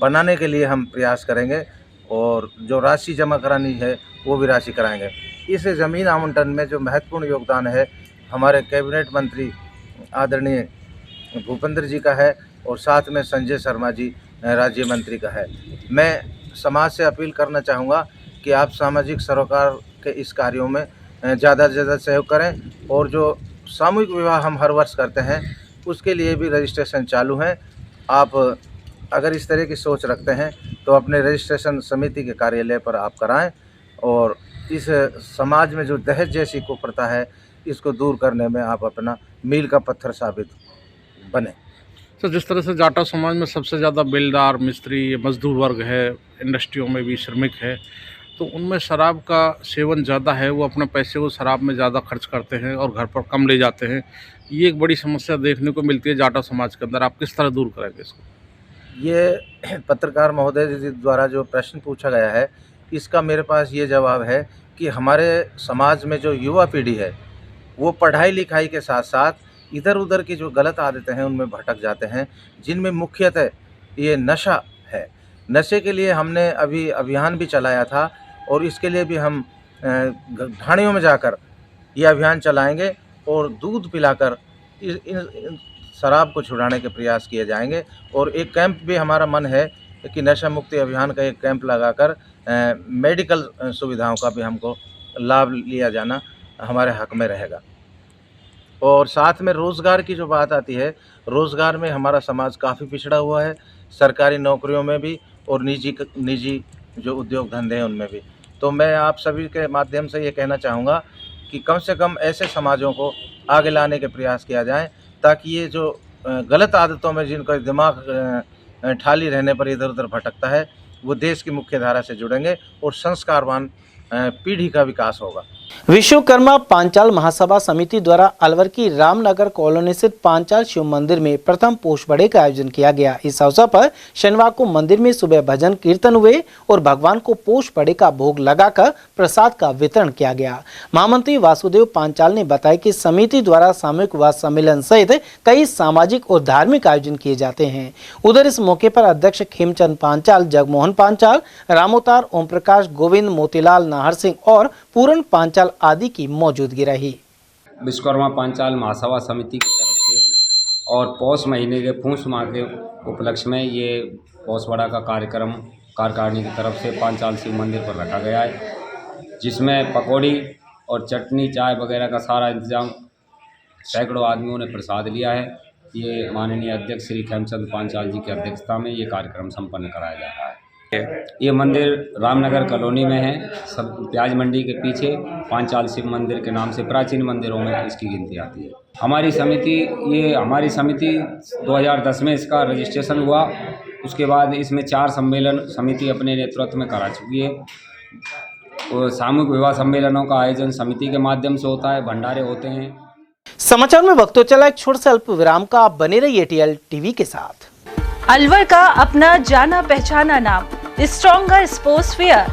बनाने के लिए हम प्रयास करेंगे और जो राशि जमा करानी है वो भी राशि कराएंगे। इस ज़मीन आवंटन में जो महत्वपूर्ण योगदान है हमारे कैबिनेट मंत्री आदरणीय भूपेंद्र जी का है और साथ में संजय शर्मा जी राज्य मंत्री का है। मैं समाज से अपील करना चाहूँगा कि आप सामाजिक सरोकार के इस कार्यों में ज़्यादा से ज़्यादा सहयोग करें और जो सामूहिक विवाह हम हर वर्ष करते हैं उसके लिए भी रजिस्ट्रेशन चालू है। आप अगर इस तरह की सोच रखते हैं तो अपने रजिस्ट्रेशन समिति के कार्यालय पर आप कराएं और इस समाज में जो दहेज जैसी कुप्रथा है इसको दूर करने में आप अपना मील का पत्थर साबित बने। सर, जिस तरह से जाटव समाज में सबसे ज़्यादा बेलदार, मिस्त्री, मजदूर वर्ग है, इंडस्ट्रियों में भी श्रमिक है, तो उनमें शराब का सेवन ज़्यादा है। वो अपने पैसे को शराब में ज़्यादा खर्च करते हैं और घर पर कम ले जाते हैं। ये एक बड़ी समस्या देखने को मिलती है जाटव समाज के अंदर। आप किस तरह दूर करेंगे इसको? ये पत्रकार महोदय जी द्वारा जो प्रश्न पूछा गया है इसका मेरे पास ये जवाब है कि हमारे समाज में जो युवा पीढ़ी है वो पढ़ाई लिखाई के साथ साथ इधर उधर की जो गलत आदतें हैं उनमें भटक जाते हैं, जिनमें मुख्यतः ये नशा है। नशे के लिए हमने अभी अभियान भी चलाया था और इसके लिए भी हम ढाणियों में जाकर ये अभियान चलाएंगे और दूध पिलाकर इन शराब को छुड़ाने के प्रयास किए जाएंगे। और एक कैंप भी हमारा मन है कि नशा मुक्ति अभियान का एक कैंप लगाकर मेडिकल सुविधाओं का भी हमको लाभ लिया जाना हमारे हक में रहेगा। और साथ में रोज़गार की जो बात आती है, रोज़गार में हमारा समाज काफ़ी पिछड़ा हुआ है, सरकारी नौकरियों में भी और निजी जो उद्योग धंधे हैं उनमें भी। तो मैं आप सभी के माध्यम से ये कहना चाहूँगा कि कम से कम ऐसे समाजों को आगे लाने के प्रयास किया जाए ताकि ये जो गलत आदतों में जिनका दिमाग ठाली रहने पर इधर उधर भटकता है वो देश की मुख्य धारा से जुड़ेंगे और संस्कारवान पीढ़ी का विकास होगा। विश्वकर्मा पांचाल महासभा समिति द्वारा अलवर की रामनगर कॉलोनी स्थित पांचाल शिव मंदिर में प्रथम पोष बड़े का आयोजन किया गया। इस अवसर पर शनिवार को मंदिर में सुबह भजन कीर्तन हुए और भगवान को पोष बड़े का भोग लगाकर प्रसाद का वितरण किया गया। महामंत्री वासुदेव पांचाल ने बताया कि समिति द्वारा सामूहिक विवाह सम्मेलन सहित कई सामाजिक और धार्मिक आयोजन किए जाते हैं। उधर इस मौके पर अध्यक्ष खेमचंद पांचाल, जगमोहन पांचाल, रामोतार, ओम प्रकाश, गोविंद, मोतीलाल, नाहर सिंह और पूरन पांचाल आदि की मौजूदगी रही। विश्वकर्मा पांचाल महासभा समिति की तरफ से और पौष महीने के पूष माह के उपलक्ष्य में ये पौष बड़ा का कार्यक्रम कार्यकारिणी की तरफ से पांचाल शिव मंदिर पर रखा गया है, जिसमें पकौड़ी और चटनी, चाय वगैरह का सारा इंतजाम सैकड़ों आदमियों ने प्रसाद लिया है। ये माननीय अध्यक्ष श्री खेमचंद पांचाल जी की अध्यक्षता में ये कार्यक्रम संपन्न कराया जा रहा है। ये मंदिर रामनगर कॉलोनी में है, सब प्याज मंडी के पीछे पांचाल शिव मंदिर के नाम से प्राचीन मंदिरों में इसकी गिनती आती है। हमारी समिति 2010 में इसका रजिस्ट्रेशन हुआ। उसके बाद इसमें 4 सम्मेलन समिति अपने नेतृत्व में करा चुकी है। और सामूहिक विवाह सम्मेलनों का आयोजन समिति के माध्यम से होता है, भंडारे होते हैं। समाचार में वक्त तो चला एक छोटे से अल्प विराम का। आप बने रहिए टीएल टीवी के साथ। अलवर का अपना जाना पहचाना नाम स्ट्रॉन्गर स्पोर्ट्स फेयर,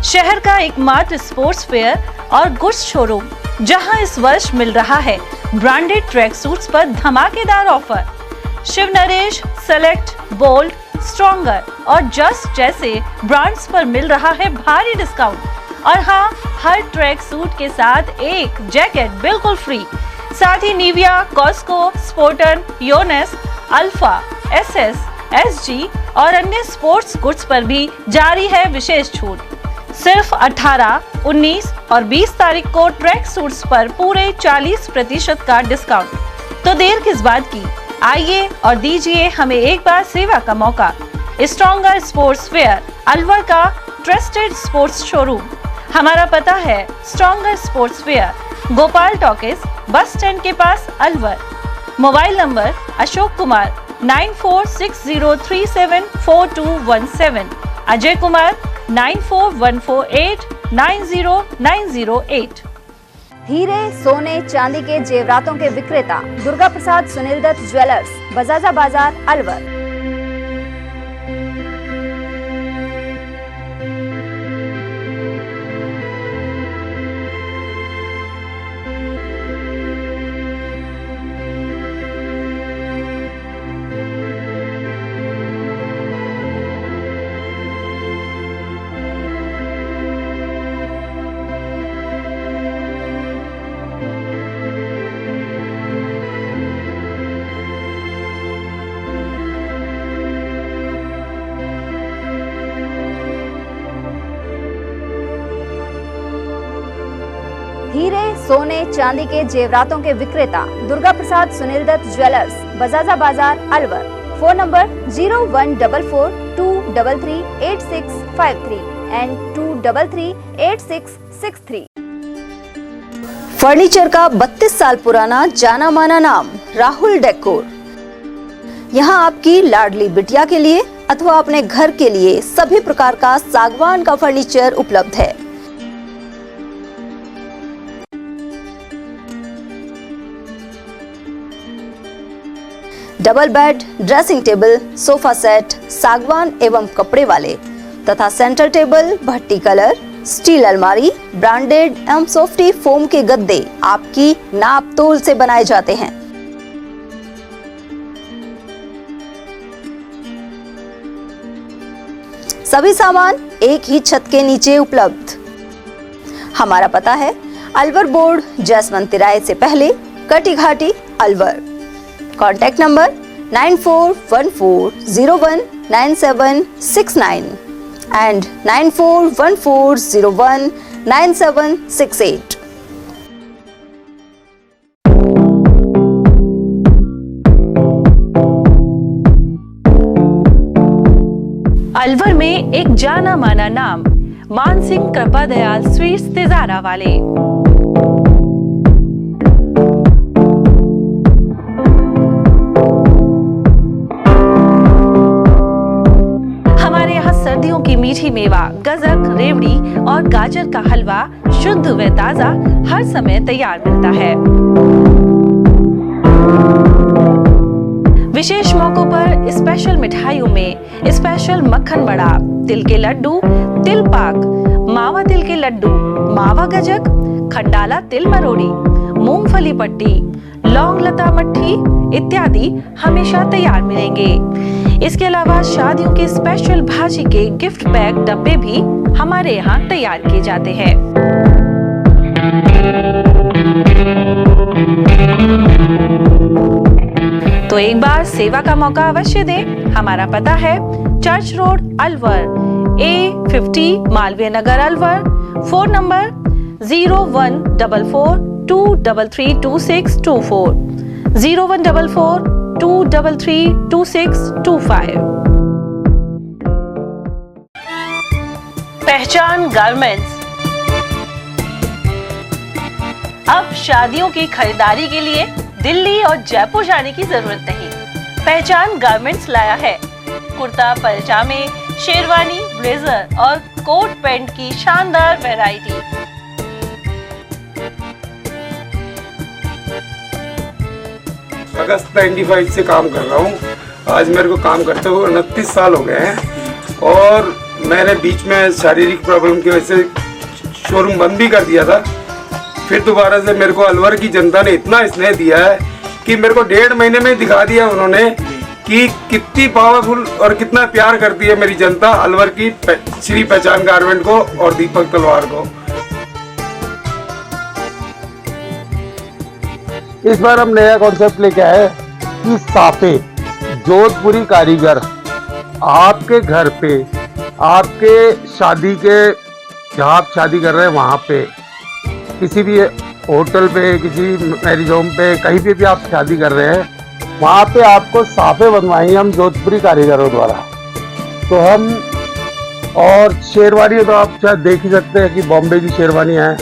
शहर का एकमात्र स्पोर्ट्स फेयर और गुड्स शोरूम, जहां इस वर्ष मिल रहा है ब्रांडेड ट्रैक सूट्स पर धमाकेदार offer. Shiv Naresh, select, bold, stronger और जस्ट जैसे ब्रांड्स पर मिल रहा है भारी डिस्काउंट। और हाँ, हर ट्रैक सूट के साथ एक जैकेट बिल्कुल फ्री। साथ ही Nivia, Cosco, Spartan, Yonex, Alpha, SS, SG और अन्य स्पोर्ट्स गुड्स पर भी जारी है विशेष छूट। सिर्फ 18, 19 और 20 तारीख को ट्रैक सूट्स पर पूरे 40% का डिस्काउंट। तो देर किस बात की, आइए और दीजिए हमें एक बार सेवा का मौका। स्ट्रॉन्गर स्पोर्ट्स फेयर, अलवर का ट्रस्टेड स्पोर्ट्स शोरूम। हमारा पता है stronger sports fair, Gopal talkies, bus stand के पास, अलवर। Mobile number Ashok Kumar 9460374217, Ajay Kumar 9414890908। हीरे, सोने, चांदी के जेवरातों के विक्रेता दुर्गा प्रसाद सुनील दत्त ज्वेलर्स, बजाजा बाजार, अलवर। हीरे, सोने, चांदी के जेवरातों के विक्रेता Durga Prasad Sunil Dutt jewellers, Bajaja Bazaar, Alwar. Phone number 0144233853 and 2338663। Furniture का 32 साल पुराना जाना माना नाम राहुल डेकोर। यहाँ आपकी लाडली बिटिया के लिए अथवा अपने घर के लिए सभी प्रकार का सागवान का फर्नीचर उपलब्ध है। Double bed, dressing table, sofa set सागवान एवं कपड़े वाले तथा सेंटर टेबल, भट्टी कलर, स्टील अलमारी, ब्रांडेड एवं सॉफ्टी फोम के गद्दे आपकी नाप तोल से बनाए जाते हैं। सभी सामान एक ही छत के नीचे उपलब्ध। हमारा पता है अलवर बोर्ड, जैसवंत तिराहे से पहले, कटी घाटी, Alwar. Contact number 9414019769 and 9414019768। Alwar में एक जाना माना नाम मानसिंह कृपा दयाल स्वीट्स तिजारा वाले। सर्दियों की मीठी मेवा, गजक, रेवड़ी और गाजर का हलवा शुद्ध व ताजा हर समय तैयार मिलता है। विशेष मौकों पर स्पेशल मिठाइयों में स्पेशल मक्खन बड़ा, तिल के लड्डू, तिल पाक, मावा तिल के लड्डू, मावा गजक, खंडाला तिल मरोड़ी, मूंगफली पट्टी, लौंग लता मट्ठी इत्यादि हमेशा तैयार मिलेंगे। इसके अलावा शादियों के स्पेशल भाजी के गिफ्ट पैक डब्बे भी हमारे यहाँ तैयार किए जाते हैं। तो एक बार सेवा का मौका अवश्य दें। हमारा पता है church road Alwar, A50 Malviya Nagar Alwar. Phone number 014423322624, 014423322625। पहचान गारमेंट्स। अब शादियों की खरीदारी के लिए दिल्ली और जयपुर जाने की जरूरत नहीं। पहचान गारमेंट्स लाया है कुर्ता पैजामे, शेरवानी, ब्लेजर और कोट पैंट की शानदार वैरायटी। अगस्त 95 से काम कर रहा हूँ। आज मेरे को काम करते हुए 29 साल हो गए हैं और मैंने बीच में शारीरिक प्रॉब्लम की वजह से शोरूम बंद भी कर दिया था। फिर दोबारा से मेरे को अलवर की जनता ने इतना स्नेह दिया है कि मेरे को 1.5 महीने में दिखा दिया उन्होंने कि कितनी पावरफुल और कितना प्यार करती है मेरी जनता अलवर की श्री पहचान गारमेंट को और दीपक तलवार को। इस बार हम नया कॉन्सेप्ट लेके आए कि साफे जोधपुरी कारीगर आपके घर पे, आपके शादी के जहाँ आप शादी कर रहे हैं वहाँ पे, किसी भी होटल पे, किसी मैरिज होम पे, कहीं पे भी आप शादी कर रहे हैं वहाँ पे आपको साफे बनवाएंगे हम जोधपुरी कारीगरों द्वारा। तो हम और शेरवानी तो आप शायद देख ही सकते हैं कि बॉम्बे की शेरवानी है,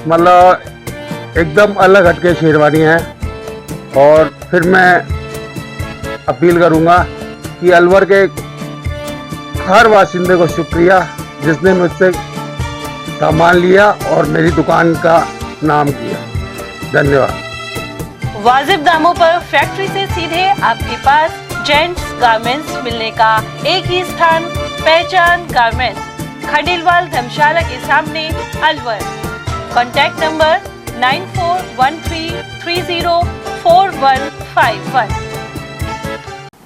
मतलब एकदम अलग हटके शेरवानी है। और फिर मैं अपील करूँगा कि अलवर के हर वासिंदे को शुक्रिया जिसने मुझसे सामान लिया और मेरी दुकान का नाम किया। धन्यवाद। वाजिब दामों पर फैक्ट्री से सीधे आपके पास जेंट्स गारमेंट्स मिलने का एक ही स्थान, पहचान गारमेंट्स, खंडेलवाल धर्मशाला के सामने अलवर। Contact number 9413304151।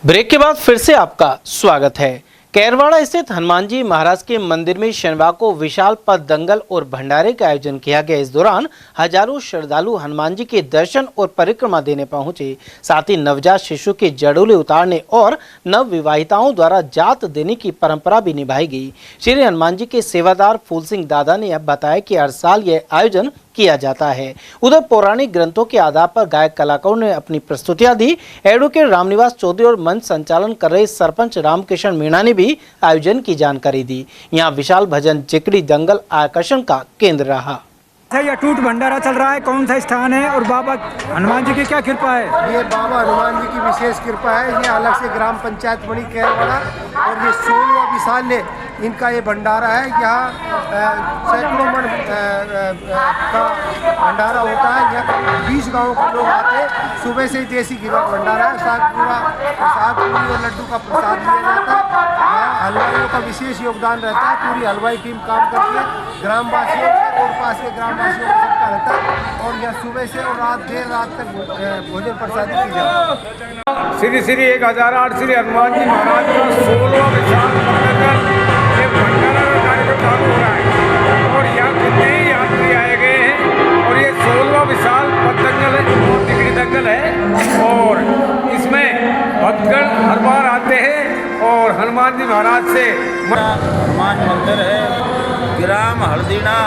ब्रेक के बाद फिर से आपका स्वागत है। कैरवाड़ा स्थित हनुमान जी महाराज के मंदिर में शनिवार को विशाल पथ दंगल और भंडारे का आयोजन किया गया। इस दौरान हजारों श्रद्धालु हनुमान जी के दर्शन और परिक्रमा देने पहुंचे। साथ ही नवजात शिशु के जड़ोले उतारने और नव विवाहिताओं द्वारा जात देने की परंपरा भी निभाई गई। श्री हनुमान जी के सेवादार फूल सिंह दादा ने बताया कि हर साल यह आयोजन किया जाता है। उधर पौराणिक ग्रंथों के आधार पर गायक कलाकारों ने अपनी प्रस्तुतियां दी। एडवोकेट रामनिवास चौधरी और मंच संचालन कर रहे सरपंच रामकिशन मीणा ने भी आयोजन की जानकारी दी। यहां विशाल भजन जिकड़ी दंगल आकर्षण का केंद्र रहा। यह टूट भंडारा चल रहा है, कौन सा स्थान है और बाबा हनुमान जी की क्या कृपा है? ये बाबा हनुमान जी की विशेष कृपा है। ये अलग से ग्राम पंचायत बड़ी कैरवाड़ा और ये 16वां विशाल इनका ये भंडारा है। यहाँ सैकड़ों मन का भंडारा होता है। यहाँ 20 गाँव के लोग आते हैं। सुबह से ही देसी घी का भंडारा है। साग पूरी और लड्डू का प्रसाद लिया जाता है। यहाँ हलवाइयों का विशेष योगदान रहता है। पूरी हलवाई टीम काम करती है। ग्रामवासियों और पास के ग्रामवासियों का सबका रहता है। और यहाँ सुबह से और देर रात तक भोजन प्रसादी की जाती है। श्री श्री 1008 श्री हनुमान जी महाराज का 16वां विशाल भंडारा का कार्यक्रम चालू हो रहा है और यहाँ कितने ही यात्री आए गए हैं और ये 16वां विशाल पथ दंगल है और जिकड़ी दंगल है और इसमें भक्तगण हर बार आते हैं और हनुमान जी महाराज से हनुमान मंदिर है। ग्राम हल्दीना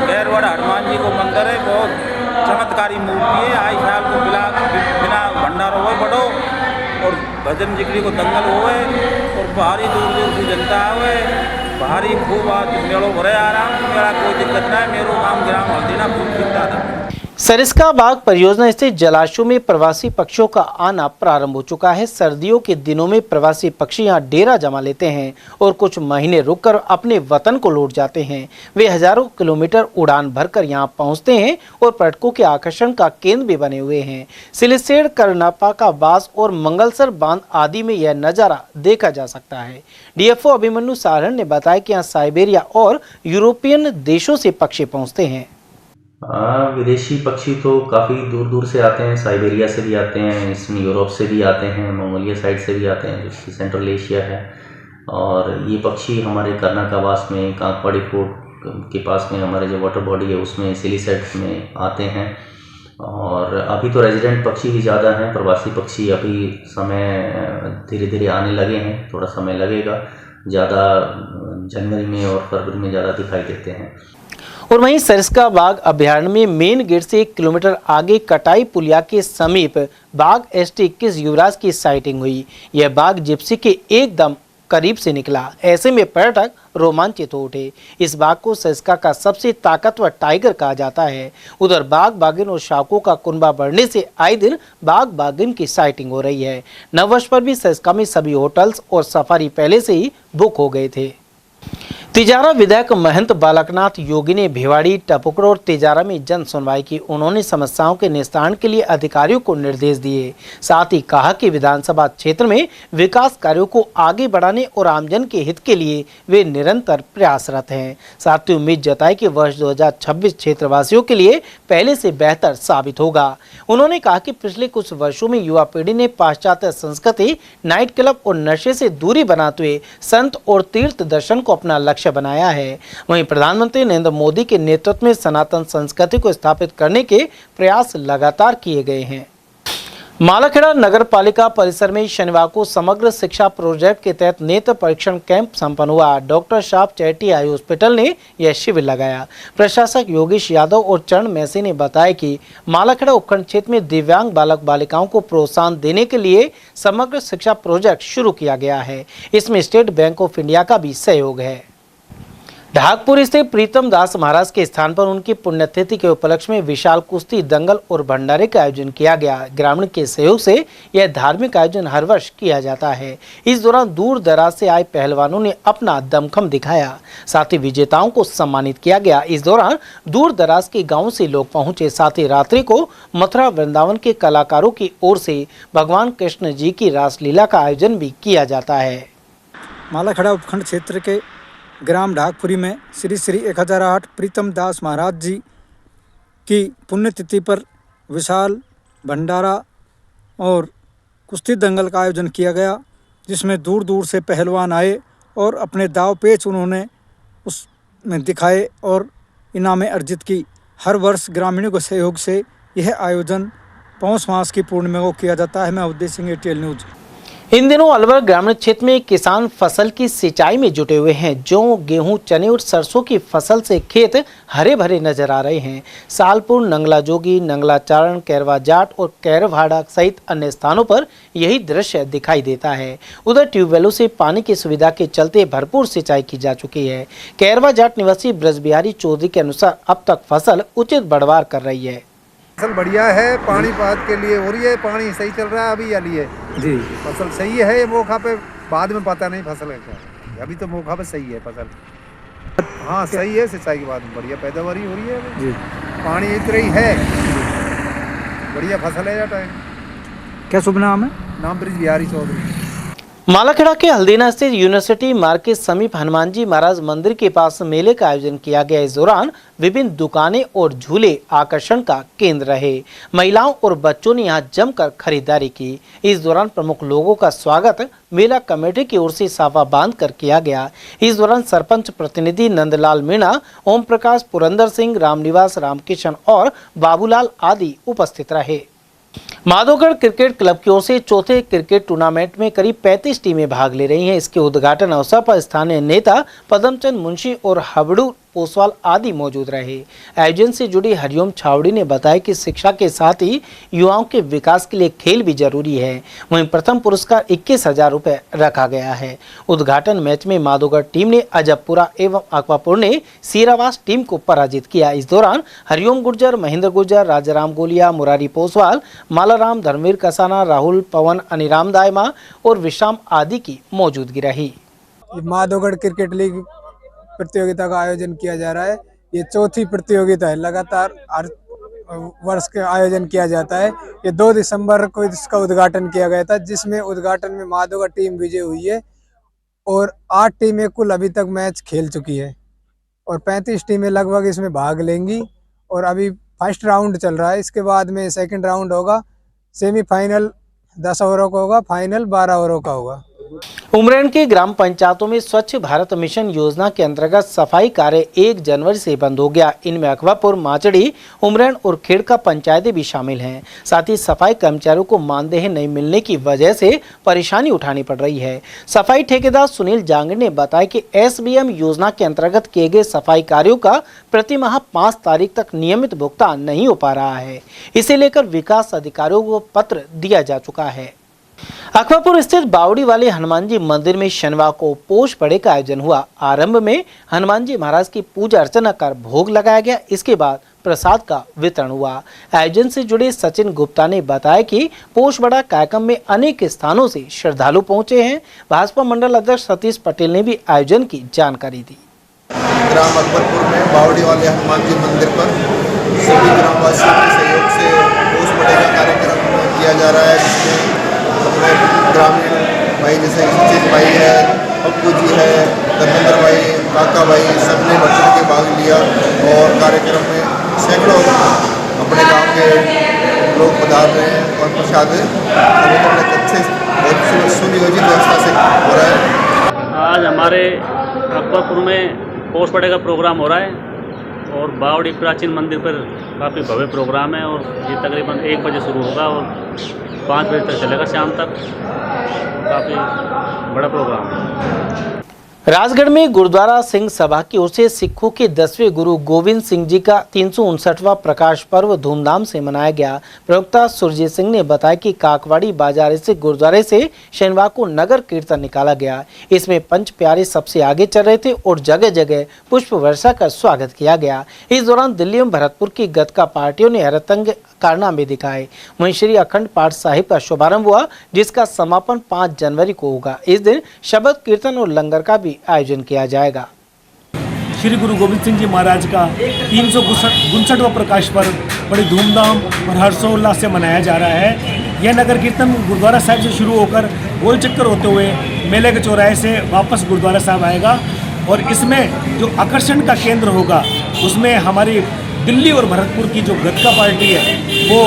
कैरवाड़ा हनुमान जी को मंदिर है। बहुत चमत्कारी मूर्ति है। आई साल को बिना भंडारा हुए बढ़ो और भजन जिकड़ी को दंगल हुए और बाहरी दूर दूर से जनता आवे। बाहरी खूब आज मेड़ो भरे आ रहा हूँ। मेरा कोई दिक्कत ना है। मेरो नाम ग्राम हल्दीना खूब दिखता था। सरिस्का बाग परियोजना स्थित जलाशयों में प्रवासी पक्षियों का आना प्रारंभ हो चुका है। सर्दियों के दिनों में प्रवासी पक्षी यहां डेरा जमा लेते हैं और कुछ महीने रुककर अपने वतन को लौट जाते हैं। वे हजारों किलोमीटर उड़ान भरकर यहां पहुंचते हैं और पर्यटकों के आकर्षण का केंद्र भी बने हुए हैं। सिलिसेड़, करनापा का बास और मंगलसर बांध आदि में यह नजारा देखा जा सकता है। डीएफओ अभिमन्यु सारण ने बताया कि यहाँ साइबेरिया और यूरोपियन देशों से पक्षी पहुँचते हैं। विदेशी पक्षी तो काफ़ी दूर दूर से आते हैं, साइबेरिया से भी आते हैं, ईस्टर्न यूरोप से भी आते हैं, मंगोलिया साइड से भी आते हैं, जो सेंट्रल एशिया है। और ये पक्षी हमारे कर्नाकावास में, कांकवाड़ी फोर्ट के पास में हमारे जो वाटर बॉडी है उसमें सिलिसेट में आते हैं। और अभी तो रेजिडेंट पक्षी ही ज़्यादा हैं, प्रवासी पक्षी अभी समय धीरे धीरे आने लगे हैं, थोड़ा समय लगेगा। ज़्यादा जनवरी में और फरवरी में ज़्यादा दिखाई देते हैं। और वहीं सरिस्का बाग अभ्यारण्य में मेन गेट से 1 किलोमीटर आगे कटाई पुलिया के समीप बाघ ST21 युवराज की साइटिंग हुई। यह बाघ जिप्सी के एकदम करीब से निकला। ऐसे में पर्यटक रोमांचित हो उठे। इस बाघ को सरिस्का का सबसे ताकतवर टाइगर कहा जाता है। उधर बाघ बाघिन और शावकों का कुनबा बढ़ने से आए दिन बाघ बाघिन की साइटिंग हो रही है। नववर्ष पर भी सरिस्का में सभी होटल्स और सफारी पहले से ही बुक हो गए थे। तिजारा विधायक महंत बालकनाथ योगी ने भिवाड़ी, टपुकड़ और तिजारा में जन सुनवाई की। उन्होंने समस्याओं के निस्तारण के लिए अधिकारियों को निर्देश दिए। साथ ही कहा कि विधानसभा क्षेत्र में विकास कार्यों को आगे बढ़ाने और आमजन के हित के लिए वे निरंतर प्रयासरत हैं। साथ ही उम्मीद जताई कि वर्ष 2026 क्षेत्रवासियों के लिए पहले से बेहतर साबित होगा। उन्होंने कहा कि पिछले कुछ वर्षों में युवा पीढ़ी ने पाश्चात्य संस्कृति, नाइट क्लब और नशे से दूरी बनाते हुए संत और तीर्थ दर्शन को अपना लक्ष्य बनाया है। वहीं प्रधानमंत्री नरेंद्र मोदी के नेतृत्व में सनातन संस्कृति को स्थापित करने के प्रयास लगातार किए गए हैं। मालाखेड़ा नगर पालिका परिसर में शनिवार को समग्र शिक्षा प्रोजेक्ट के तहत नेत्र परीक्षण कैंप संपन्न हुआ। डॉक्टर शाप चैटी आई हॉस्पिटल ने यह शिविर लगाया। प्रशासक योगेश यादव और चरण मैसी ने बताया कि मालाखेड़ा उपखंड क्षेत्र में दिव्यांग बालक बालिकाओं को प्रोत्साहन देने के लिए समग्र शिक्षा प्रोजेक्ट शुरू किया गया है। इसमें स्टेट बैंक ऑफ इंडिया का भी सहयोग है। ढाकपुर स्थित प्रीतम दास महाराज के स्थान पर उनकी पुण्यतिथि के उपलक्ष्य में विशाल कुश्ती, दंगल और भंडारे का आयोजन किया गया। ग्रामीण के सहयोग से यह धार्मिक आयोजन हर वर्ष किया जाता है। इस दौरान दूर दराज से आए पहलवानों ने अपना दमखम दिखाया। साथ ही विजेताओं को सम्मानित किया गया। इस दौरान दूर दराज के गाँव से लोग पहुंचे। साथ ही रात्रि को मथुरा वृंदावन के कलाकारों की ओर से भगवान कृष्ण जी की रासलीला का आयोजन भी किया जाता है। मालाखेड़ा उपखंड क्षेत्र के ग्राम ढाकपुरी में श्री 1008 प्रीतम दास महाराज जी की पुण्यतिथि पर विशाल भंडारा और कुश्ती दंगल का आयोजन किया गया, जिसमें दूर दूर से पहलवान आए और अपने दाव पेच उन्होंने उसमें दिखाए और इनामें अर्जित की। हर वर्ष ग्रामीणों के सहयोग से यह आयोजन पौष मास की पूर्णिमा को किया जाता है। मैं अवधेश सिंह, ATL न्यूज़। इन दिनों अलवर ग्रामीण क्षेत्र में किसान फसल की सिंचाई में जुटे हुए हैं। जौ, गेहूं, चने और सरसों की फसल से खेत हरे भरे नजर आ रहे हैं। सालपुर, नंगला जोगी, नंगला चारण, कैरवा जाट और कैरवाड़ा सहित अन्य स्थानों पर यही दृश्य दिखाई देता है। उधर ट्यूबवेलों से पानी की सुविधा के चलते भरपूर सिंचाई की जा चुकी है। कैरवा जाट निवासी ब्रजबिहारी चौधरी के अनुसार अब तक फसल उचित बढ़वार कर रही है। फसल बढ़िया है, पानी पात के लिए हो रही है, पानी सही चल रहा है अभी या लिए जी, फसल सही है। ये मौका पे बाद में पता नहीं फसल है क्या, अभी तो मौका पे सही है फसल। हाँ सही है, सिंचाई के बाद बढ़िया पैदावार हो रही है जी, पानी इतना ही है, बढ़िया फसल है। टाइम क्या शुभ नाम है? नाम ब्रजबिहारी चौधरी। मालाखेड़ा के हल्दीना स्थित यूनिवर्सिटी मार्ग के समीप हनुमान जी महाराज मंदिर के पास मेले का आयोजन किया गया। इस दौरान विभिन्न दुकानें और झूले आकर्षण का केंद्र रहे। महिलाओं और बच्चों ने यहां जमकर खरीदारी की। इस दौरान प्रमुख लोगों का स्वागत मेला कमेटी की ओर से साफा बांध कर किया गया। इस दौरान सरपंच प्रतिनिधि नंदलाल मीणा, ओम प्रकाश, पुरंदर सिंह, रामनिवास, रामकिशन और बाबूलाल आदि उपस्थित रहे। माधोगढ़ क्रिकेट क्लब की ओर से चौथे क्रिकेट टूर्नामेंट में करीब 35 टीमें भाग ले रही हैं। इसके उद्घाटन अवसर पर स्थानीय नेता पदमचंद मुंशी और हबड़ू पोसवाल आदि मौजूद रहे। आयोजन से जुड़ी हरिओम छावड़ी ने बताया कि शिक्षा के साथ ही युवाओं के विकास के लिए खेल भी जरूरी है। वहीं प्रथम पुरस्कार 21,000 रुपए रखा गया है। उद्घाटन मैच में माधोगढ़ टीम ने अजबपुरा एवं अकवापुर ने सीरावास टीम को पराजित किया। इस दौरान हरिओम गुर्जर, महेंद्र गुर्जर, राजाराम गोलिया, मुरारी पोसवाल, मालाराम, धर्मवीर कसाना, राहुल, पवन, अनिराम दायमा और विश्राम आदि की मौजूदगी रही। माधोगढ़ क्रिकेट लीग प्रतियोगिता का आयोजन किया जा रहा है। ये चौथी प्रतियोगिता है, लगातार हर वर्ष का आयोजन किया जाता है। ये 2 दिसंबर को इसका उद्घाटन किया गया था, जिसमें उद्घाटन में माधोगढ़ टीम विजय हुई है और 8 टीमें कुल अभी तक मैच खेल चुकी है और 35 टीमें लगभग इसमें भाग लेंगी। और अभी फर्स्ट राउंड चल रहा है, इसके बाद में सेकंड राउंड होगा। सेमीफाइनल 10 ओवरों का होगा, फाइनल 12 ओवरों का होगा। उमरेन के ग्राम पंचायतों में स्वच्छ भारत मिशन योजना के अंतर्गत सफाई कार्य 1 जनवरी से बंद हो गया। इनमें अकवापुर, माचड़ी, उमरेन और खेड़का पंचायतें भी शामिल हैं। साथ ही सफाई कर्मचारियों को मानदेय नहीं मिलने की वजह से परेशानी उठानी पड़ रही है। सफाई ठेकेदार सुनील जांगड़ ने बताया कि SBM योजना के अंतर्गत किए गए सफाई कार्यों का प्रति माह 5 तारीख तक नियमित भुगतान नहीं हो पा रहा है। इसे लेकर विकास अधिकारियों को पत्र दिया जा चुका है। अकवापुर स्थित बावड़ी वाले हनुमान जी मंदिर में शनिवार को पोष पड़े का आयोजन हुआ। आरंभ में हनुमान जी महाराज की पूजा अर्चना कर भोग लगाया गया। इसके बाद प्रसाद का वितरण हुआ। आयोजन से जुड़े सचिन गुप्ता ने बताया कि पोष बड़ा कार्यक्रम में अनेक स्थानों से श्रद्धालु पहुंचे हैं। भाजपा मंडल अध्यक्ष सतीश पटेल ने भी आयोजन की जानकारी दी। ग्राम अकबरपुर में बावड़ी वाले हनुमान जी मंदिर पर सभी ग्रामवासियों के सहयोग से पोष बड़े का कार्यक्रम किया जा रहा है, जिसमें अपने ग्रामीण भाई जैसे सचिन भाई है, पप्पू जी है, धर्मेंद्र भाई, काका भाई, सबने बढ़ चढ़ के भाग लिया और कार्यक्रम में सैकड़ों अपने गांव के लोग पधार रहे हैं और प्रसाद अच्छे बहुत सुनियोजित व्यवस्था से हो रहा है। आज हमारे अकबरपुर में पोष बड़े का प्रोग्राम हो रहा है और बावड़ी प्राचीन मंदिर पर काफ़ी भव्य प्रोग्राम है और ये तकरीबन 1 बजे शुरू होगा और 5 बजे तक चलेगा शाम तक। काफ़ी बड़ा प्रोग्राम है। राजगढ़ में गुरुद्वारा सिंह सभा की ओर से सिखों के 10वें गुरु गोविंद सिंह जी का 359वां प्रकाश पर्व धूमधाम से मनाया गया। प्रवक्ता सुरजीत सिंह ने बताया कि काकवाड़ी बाजार स्थित गुरुद्वारे से शनिवार को नगर कीर्तन निकाला गया। इसमें पंच प्यारे सबसे आगे चल रहे थे और जगह जगह पुष्प वर्षा कर स्वागत किया गया। इस दौरान दिल्ली एवं भरतपुर की गतका पार्टियों ने हैरतअंग कारनामे दिखाए। वहीं श्री अखंड पाठ साहिब का शुभारंभ हुआ, जिसका समापन 5 जनवरी को होगा। इस दिन शबद कीर्तन और लंगर का भी आयोजन किया जाएगा। श्री गुरु गोविंद सिंह जी महाराज का 359वां प्रकाश पर्व बड़ी धूमधाम और हर्षोल्लास से मनाया जा रहा है। यह नगर कीर्तन गुरुद्वारा साहिब से शुरू होकर गोल चक्कर होते हुए मेले के चौराहे से वापस गुरुद्वारा साहिब आएगा और इसमें जो आकर्षण का केंद्र होगा उसमें हमारी दिल्ली और भरतपुर की जो गतका पार्टी है वो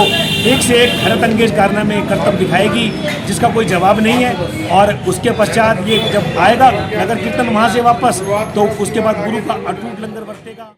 एक से एक हैरतअंगेज कारनामे करतब दिखाएगी, जिसका कोई जवाब नहीं है। और उसके पश्चात ये जब आएगा नगर कीर्तन वहाँ से वापस, तो उसके बाद गुरु का अटूट लंगर बरतेगा।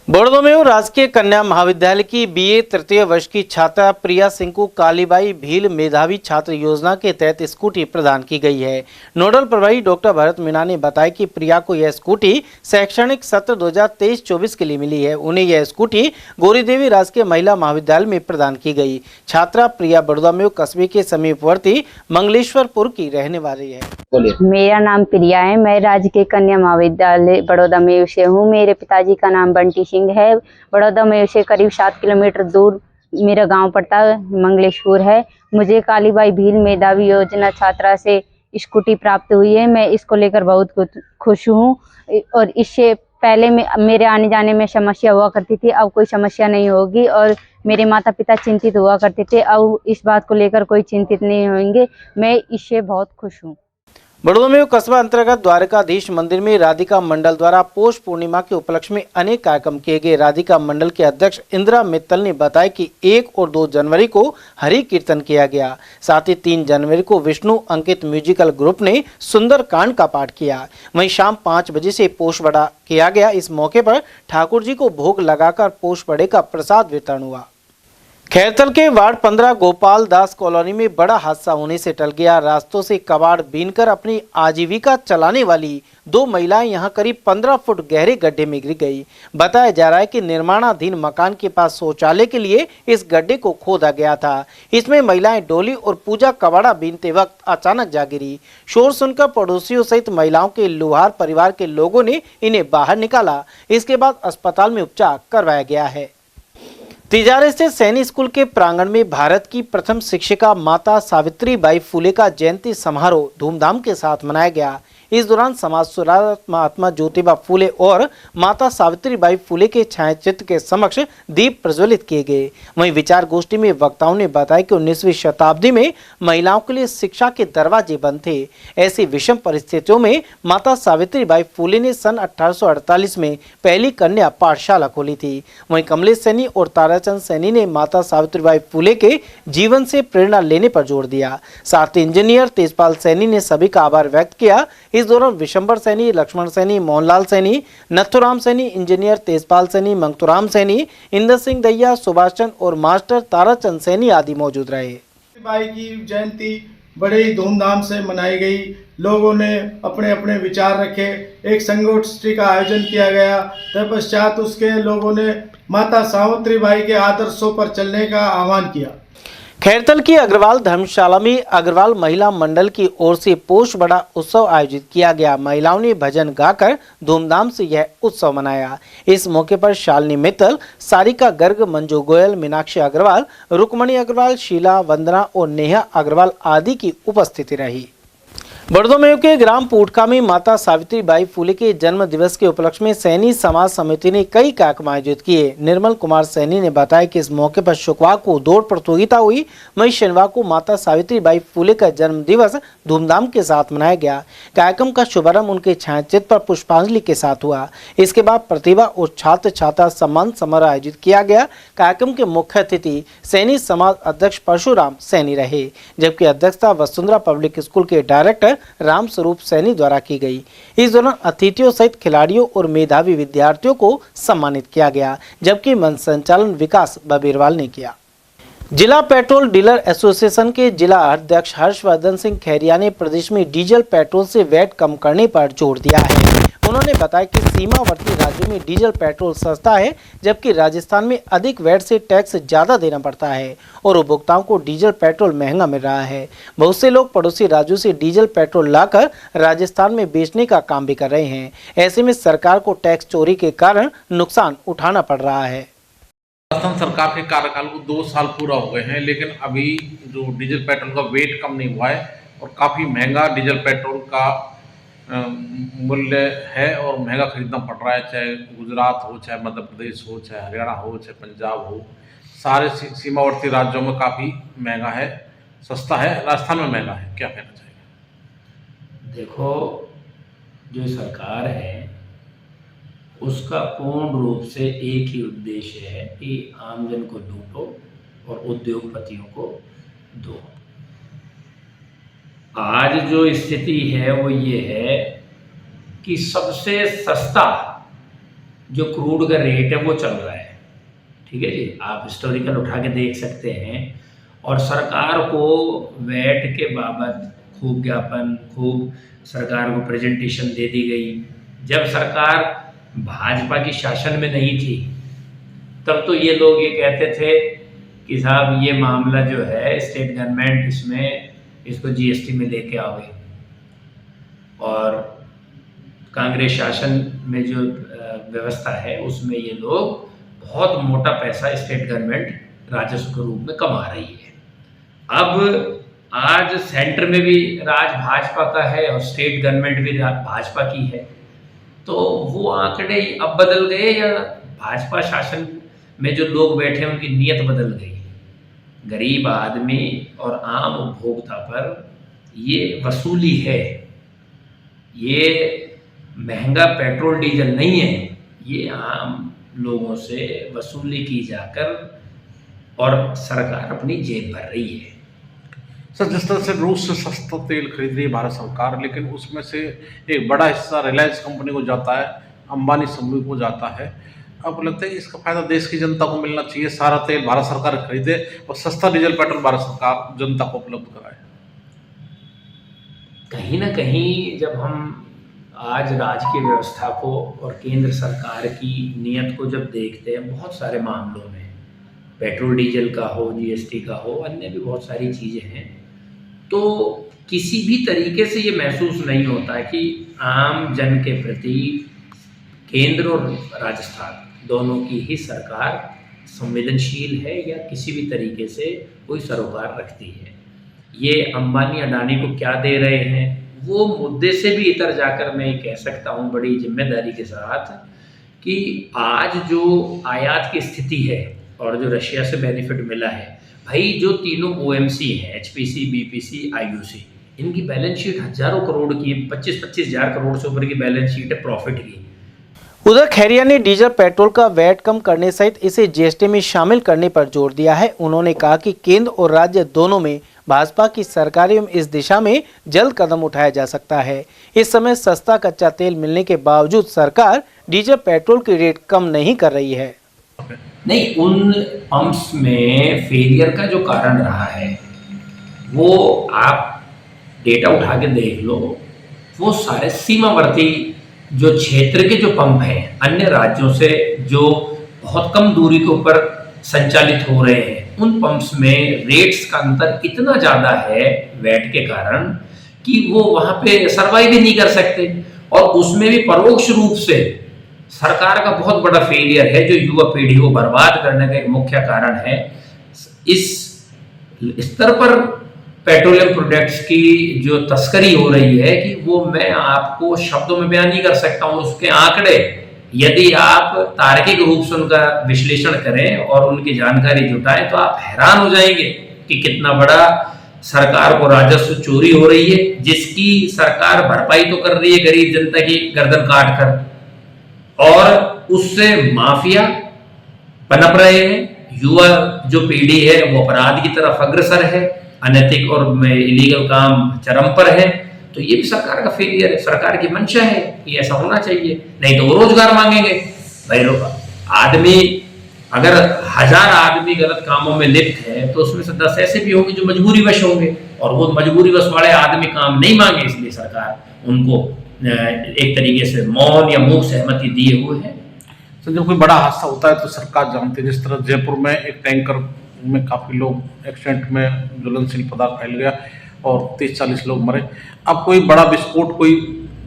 बड़ौदा में राजकीय कन्या महाविद्यालय की BA तृतीय वर्ष की छात्रा प्रिया सिंह को कालीबाई भील मेधावी छात्र योजना के तहत स्कूटी प्रदान की गई है। नोडल प्रभारी डॉक्टर भरत मीणा ने बताया कि प्रिया को यह स्कूटी शैक्षणिक सत्र 2023-24 के लिए मिली है। उन्हें यह स्कूटी गौरी देवी राजकीय महिला महाविद्यालय में प्रदान की गई। छात्रा प्रिया बड़ौदा में कस्बे के समीपवर्ती मंगलेश्वरपुर की रहने वाली है। मेरा नाम प्रिया है। मैं राजकीय कन्या महाविद्यालय बड़ौदा में से हूँ। मेरे पिताजी का नाम बंटी सिंह है। बड़ौदा में से करीब 7 किलोमीटर दूर मेरा गांव पड़ता है, मंगलेशपुर है। मुझे कालीबाई भील मेधावी योजना छात्रा से स्कूटी प्राप्त हुई है। मैं इसको लेकर बहुत खुश हूँ और इससे पहले मेरे आने जाने में समस्या हुआ करती थी, अब कोई समस्या नहीं होगी और मेरे माता पिता चिंतित हुआ करते थे, अब इस बात को लेकर कोई चिंतित नहीं होंगे। मैं इससे बहुत खुश हूँ। बड़ौदा में कस्बा अंतर्गत द्वारकाधीश मंदिर में राधिका मंडल द्वारा पौष पूर्णिमा के उपलक्ष्य में अनेक कार्यक्रम किए गए। राधिका मंडल के अध्यक्ष इंदिरा मित्तल ने बताया कि 1 और 2 जनवरी को हरि कीर्तन किया गया। साथ ही 3 जनवरी को विष्णु अंकित म्यूजिकल ग्रुप ने सुंदर कांड का पाठ किया। वहीं शाम 5 बजे से पोष बड़ा किया गया। इस मौके पर ठाकुर जी को भोग लगाकर पोष बड़े का प्रसाद वितरण हुआ। खैरतल के वार्ड 15 गोपाल दास कॉलोनी में बड़ा हादसा होने से टल गया। रास्तों से कबाड़ बीनकर अपनी आजीविका चलाने वाली दो महिलाएं यहां करीब 15 फुट गहरे गड्ढे में गिर गई। बताया जा रहा है कि निर्माणाधीन मकान के पास शौचालय के लिए इस गड्ढे को खोदा गया था। इसमें महिलाएं डोली और पूजा कबाड़ा बीनते वक्त अचानक जा गिरी। शोर सुनकर पड़ोसियों सहित महिलाओं के लोहार परिवार के लोगों ने इन्हें बाहर निकाला। इसके बाद अस्पताल में उपचार करवाया गया है। तिजारे स्थित सैनी स्कूल के प्रांगण में भारत की प्रथम शिक्षिका माता सावित्रीबाई फुले का जयंती समारोह धूमधाम के साथ मनाया गया। इस दौरान समाज सुधारक महात्मा ज्योतिबा फुले और माता सावित्रीबाई फुले के छायाचित्र के समक्ष दीप प्रज्वलित किए गए। वहीं विचार गोष्ठी में वक्ताओं ने बताया कि 19वीं शताब्दी में महिलाओं के लिए शिक्षा के दरवाजे बंद थे। ऐसी विषम परिस्थितियों में माता सावित्रीबाई फुले ने सन 1848 में पहली कन्या पाठशाला खोली थी। वहीं कमलेश सैनी और ताराचंद सैनी ने माता सावित्रीबाई फुले के जीवन से प्रेरणा लेने पर जोर दिया। साथ ही इंजीनियर तेजपाल सैनी ने सभी का आभार व्यक्त किया। इस दौरान विशंबर सैनी, लक्ष्मण सैनी, मोहनलाल सैनी, नथुराम सैनी, इंजीनियर तेजपाल सैनी, मंगतुराम सैनी, इंदर सिंह दैया, सुभाष चंद और मास्टर ताराचंद सैनी आदि मौजूद रहे। बाई की जयंती बड़े ही धूमधाम से मनाई गई। लोगों ने अपने अपने विचार रखे। एक संगोष्ठी का आयोजन किया गया। तत्पश्चात उसके लोगों ने माता सावित्रीबाई के आदर्शों पर चलने का आह्वान किया। खैरतल की अग्रवाल धर्मशाला में अग्रवाल महिला मंडल की ओर से पोष बड़ा उत्सव आयोजित किया गया। महिलाओं ने भजन गाकर धूमधाम से यह उत्सव मनाया। इस मौके पर शालिनी मित्तल, सारिका गर्ग, मंजू गोयल, मीनाक्षी अग्रवाल, रुक्मणी अग्रवाल, शीला, वंदना और नेहा अग्रवाल आदि की उपस्थिति रही। बड़ौदा के ग्राम पूटका में माता सावित्रीबाई फुले के जन्म दिवस के उपलक्ष्य में सैनी समाज समिति ने कई कार्यक्रम आयोजित किए। निर्मल कुमार सैनी ने बताया कि इस मौके पर शुक्रवार को दौड़ प्रतियोगिता हुई। वहीं शनिवार को माता सावित्रीबाई फुले का जन्म दिवस धूमधाम के साथ मनाया गया। कार्यक्रम का शुभारंभ उनके छायाचित्र पर पुष्पांजलि के साथ हुआ। इसके बाद प्रतिभा और छात्र छात्रा सम्मान समारोह आयोजित किया गया। कार्यक्रम के मुख्य अतिथि सैनी समाज अध्यक्ष परशुराम सैनी रहे, जबकि अध्यक्षता वसुंधरा पब्लिक स्कूल के डायरेक्टर राम स्वरूप सैनी द्वारा की गई। इस दौरान अतिथियों सहित खिलाड़ियों और मेधावी विद्यार्थियों को सम्मानित किया गया, जबकि मंच संचालन विकास बबीरवाल ने किया। जिला पेट्रोल डीलर एसोसिएशन के जिला अध्यक्ष हर्षवर्धन सिंह खैरिया ने प्रदेश में डीजल पेट्रोल से वैट कम करने पर जोर दिया है। उन्होंने बताया कि सीमावर्ती राज्यों में डीजल पेट्रोल सस्ता है, जबकि राजस्थान में अधिक वैट से टैक्स ज्यादा देना पड़ता है और उपभोक्ताओं को डीजल पेट्रोल महंगा मिल रहा है। बहुत से लोग पड़ोसी राज्यों से डीजल पेट्रोल लाकर राजस्थान में बेचने का काम भी कर रहे हैं। ऐसे में सरकार को टैक्स चोरी के कारण नुकसान उठाना पड़ रहा है। राजस्थान सरकार के कार्यकाल को 2 साल पूरा हो गए हैं, लेकिन अभी जो डीजल पेट्रोल का वेट कम नहीं हुआ है और काफ़ी महंगा डीजल पेट्रोल का मूल्य है और महंगा खरीदना पड़ रहा है। चाहे गुजरात हो, चाहे मध्य प्रदेश हो, चाहे हरियाणा हो, चाहे पंजाब हो, सारे सीमावर्ती राज्यों में काफ़ी महंगा है। सस्ता है, राजस्थान में महंगा है। क्या कहना चाहिए? देखो, जो सरकार है उसका पूर्ण रूप से एक ही उद्देश्य है कि आमजन को लूटो और उद्योगपतियों को दो। आज जो स्थिति है वो ये है कि सबसे सस्ता जो क्रूड का रेट है वो चल रहा है। ठीक है जी, आप हिस्टोरिकल उठा के देख सकते हैं। और सरकार को वैट के बाबत खूब ज्ञापन, खूब सरकार को प्रेजेंटेशन दे दी गई। जब सरकार भाजपा की शासन में नहीं थी तब तो ये लोग ये कहते थे कि साहब ये मामला जो है स्टेट गवर्नमेंट इसको जीएसटी में लेके आओगे। और कांग्रेस शासन में जो व्यवस्था है उसमें ये लोग बहुत मोटा पैसा स्टेट गवर्नमेंट राजस्व के रूप में कमा रही है। अब आज सेंटर में भी राज भाजपा का है और स्टेट गवर्नमेंट भी भाजपा की है, तो वो आंकड़े अब बदल गए या भाजपा शासन में जो लोग बैठे हैं उनकी नीयत बदल गई? गरीब आदमी और आम उपभोक्ता पर ये वसूली है। ये महंगा पेट्रोल डीजल नहीं है, ये आम लोगों से वसूली की जाकर और सरकार अपनी जेब भर रही है। सर, जिस तरह से रूस से सस्ता तेल खरीद रही है भारत सरकार, लेकिन उसमें से एक बड़ा हिस्सा रिलायंस कंपनी को जाता है, अंबानी समूह को जाता है। आपको लगता है कि इसका फायदा देश की जनता को मिलना चाहिए, सारा तेल भारत सरकार खरीदे और सस्ता डीजल पेट्रोल भारत सरकार जनता को उपलब्ध कराए? कहीं ना कहीं जब हम आज राजकीय व्यवस्था को और केंद्र सरकार की नीयत को जब देखते हैं, बहुत सारे मामलों में पेट्रोल डीजल का हो, जीएसटी का हो, अन्य भी बहुत सारी चीज़ें हैं, तो किसी भी तरीके से ये महसूस नहीं होता कि आम जन के प्रति केंद्र और राजस्थान दोनों की ही सरकार संवेदनशील है या किसी भी तरीके से कोई सरोकार रखती है। ये अंबानी अडानी को क्या दे रहे हैं, वो मुद्दे से भी इतर जाकर मैं कह सकता हूँ बड़ी जिम्मेदारी के साथ कि आज जो आयात की स्थिति है और जो रशिया से बेनिफिट मिला है, भाई जो तीनों ओएमसी हैं, एचपीसी, बीपीसी, आईयूसी, इनकी बैलेंस शीट हजारों करोड़ की, 25-25 हजार करोड़ से ऊपर की बैलेंस शीट है प्रॉफिट की। उधर खैरिया ने डीजल पेट्रोल का वैट कम करने सहित इसे जीएसटी में शामिल करने पर जोर दिया है। उन्होंने कहा कि केंद्र और राज्य दोनों में भाजपा की सरकारों में इस दिशा में जल्द कदम उठाया जा सकता है। इस समय सस्ता कच्चा तेल मिलने के बावजूद सरकार डीजल पेट्रोल की रेट कम नहीं कर रही है। नहीं, उन पंप्स में फेलियर का जो कारण रहा है वो आप डेटा उठा के देख लो, वो सारे सीमावर्ती जो क्षेत्र के जो पंप हैं अन्य राज्यों से जो बहुत कम दूरी के ऊपर संचालित हो रहे हैं, उन पंप्स में रेट्स का अंतर इतना ज़्यादा है वैट के कारण कि वो वहाँ पे सर्वाइव ही नहीं कर सकते। और उसमें भी परोक्ष रूप से सरकार का बहुत बड़ा फेलियर है जो युवा पीढ़ी को बर्बाद करने का एक मुख्य कारण है। इस स्तर पर पेट्रोलियम प्रोडक्ट्स की जो तस्करी हो रही है कि वो मैं आपको शब्दों में बयान नहीं कर सकता हूँ। उसके आंकड़े यदि आप तार्किक रूप से उनका विश्लेषण करें और उनकी जानकारी जुटाएं तो आप हैरान हो जाएंगे कि कितना बड़ा सरकार को राजस्व चोरी हो रही है, जिसकी सरकार भरपाई तो कर रही है गरीब जनता की गर्दन काट कर, और उससे माफिया पनप रहे हैं। युवा जो पीढ़ी है वो अपराध की तरफ अग्रसर है, अनैतिक और इलीगल काम चरम पर है। तो ये भी सरकार का फेलियर है। सरकार की मंशा है कि ऐसा होना चाहिए, नहीं तो वो रोजगार मांगेंगे। भाई आदमी अगर 1000 आदमी गलत कामों में लिप्त है तो उसमें से 10 ऐसे भी होंगे जो मजबूरीवश होंगे, और वो मजबूरीवश वाले आदमी काम नहीं मांगे, इसलिए सरकार उनको एक तरीके से मौन या मूक सहमति दिए हुए है। तो जब कोई बड़ा हादसा होता है तो सरकार जानती है। जिस तरह जयपुर में एक टैंकर में काफ़ी लोग एक्सीडेंट में ज्वलनशील पदार्थ फैल गया और 30-40 लोग मरे। अब कोई बड़ा विस्फोट, कोई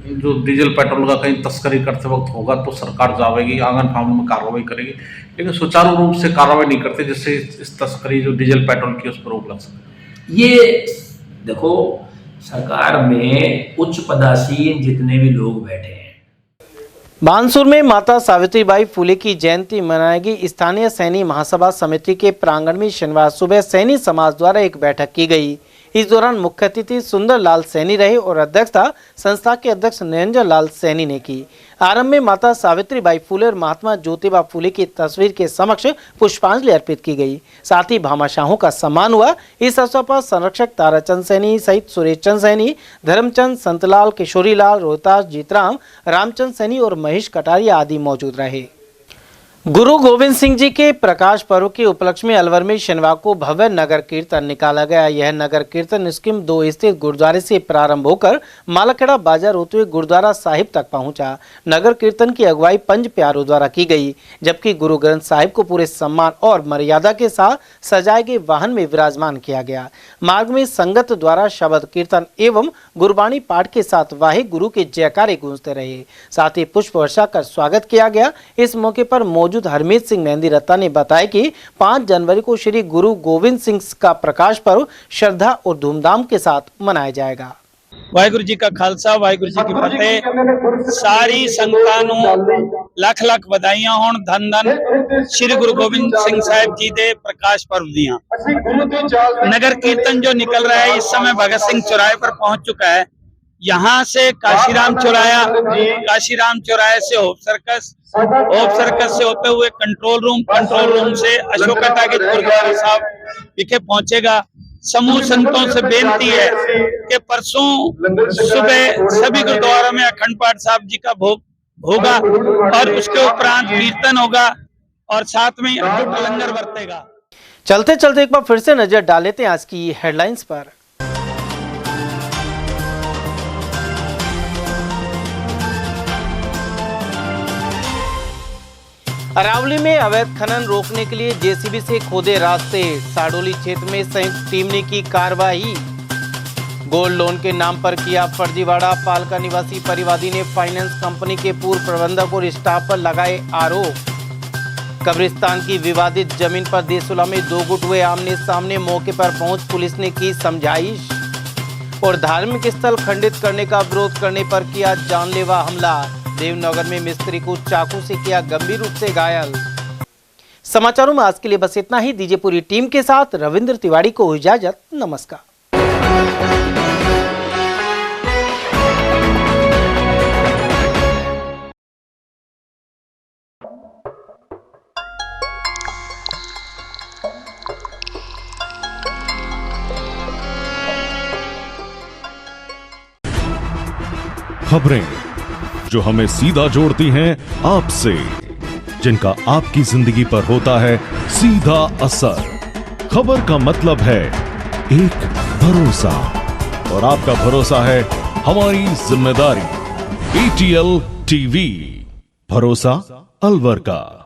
जो डीजल पेट्रोल का कहीं तस्करी करते वक्त होगा तो सरकार जाएगी, आंगन फांगन में कार्रवाई करेगी, लेकिन सुचारू रूप से कार्रवाई नहीं करते जिससे इस तस्करी जो डीजल पेट्रोल की उस पर रोक लग सके। ये देखो, सरकार में उच्च पदासीन जितने भी लोग बैठे हैं, बानसूर में माता सावित्रीबाई फुले की जयंती मनाएगी। स्थानीय सैनी महासभा समिति के प्रांगण में शनिवार सुबह सैनी समाज द्वारा एक बैठक की गई। इस दौरान मुख्य अतिथि सुंदर लाल सैनी रहे और अध्यक्षता संस्था के अध्यक्ष निरंजन लाल सैनी ने की। आरंभ में माता सावित्रीबाई फुले और महात्मा ज्योतिबा फुले की तस्वीर के समक्ष पुष्पांजलि अर्पित की गई। साथ ही भामाशाहों का सम्मान हुआ। इस अवसर पर संरक्षक ताराचंद सैनी सहित सुरेश चंद सैनी, धर्मचंद, संतलाल, किशोरीलाल, रोहतास, जीतराम, रामचंद सैनी और महेश कटारिया आदि मौजूद रहे। गुरु गोविंद सिंह जी के प्रकाश पर्व के उपलक्ष्य में अलवर में शनिवार को भव्य नगर कीर्तन निकाला गया। यह नगर कीर्तन स्कीम 2 स्थित गुरुद्वारे से प्रारंभ होकर मालाखेड़ा बाजार होते हुए गुरुद्वारा साहिब तक पहुंचा। नगर कीर्तन की अगुवाई पंज प्यारों द्वारा की गई, जबकि गुरु ग्रंथ साहिब को पूरे सम्मान और मर्यादा के साथ सजाए गए वाहन में विराजमान किया गया। मार्ग में संगत द्वारा शब्द कीर्तन एवं गुरबाणी पाठ के साथ वाहे गुरु के जयकारे गूंजते रहे। साथ ही पुष्प वर्षा कर स्वागत किया गया। इस मौके पर मौजूद हरमीत सिंह मेहंदी रत्ता ने बताया कि 5 जनवरी को श्री गुरु गोविंद सिंह का प्रकाश पर्व श्रद्धा और धूमधाम के साथ मनाया जाएगा। वाहिगुरु जी का खालसा, वाहिगुरु जी की फतेह। सारी संगतां नूं लख लख बधाइयां होण। धन धन श्री गुरु गोविंद सिंह साहिब जी दे प्रकाश पर्व दियां। नगर कीर्तन जो निकल रहा है इस समय भगत सिंह चौराहे पर पहुंच चुका है। यहाँ से काशीराम चौराहे से होप सर्कस से होते हुए कंट्रोल रूम से अशोका टाकिज गुरुद्वारा साहब विखे पहुंचेगा। समूह संतों से बेनती है कि परसों सुबह सभी गुरुद्वारों में अखंड पाठ साहब जी का भोग होगा और उसके उपरांत कीर्तन होगा और साथ में अटूट लंगर बरतेगा। चलते चलते एक बार फिर से नजर डाल लेते हैं आज की हेडलाइंस पर। अरावली में अवैध खनन रोकने के लिए जेसीबी से खोदे रास्ते, साडोली क्षेत्र में संयुक्त टीम ने की कार्रवाई। गोल्ड लोन के नाम पर किया फर्जीवाड़ा, पालका निवासी परिवादी ने फाइनेंस कंपनी के पूर्व प्रबंधक और स्टाफ पर लगाए आरोप। कब्रिस्तान की विवादित जमीन पर देसुला में 2 गुट हुए आमने सामने, मौके पर पहुंच पुलिस ने की समझाइश। और धार्मिक स्थल खंडित करने का विरोध करने पर किया जानलेवा हमला, देवनगर में मिस्त्री को चाकू से किया गंभीर रूप से घायल। समाचारों में आज के लिए बस इतना ही। दीजिए पूरी टीम के साथ रविंद्र तिवारी को इजाजत। नमस्कार। खबरें जो हमें सीधा जोड़ती हैं आपसे, जिनका आपकी जिंदगी पर होता है सीधा असर। खबर का मतलब है एक भरोसा, और आपका भरोसा है हमारी जिम्मेदारी। ATL TV, भरोसा अलवर का।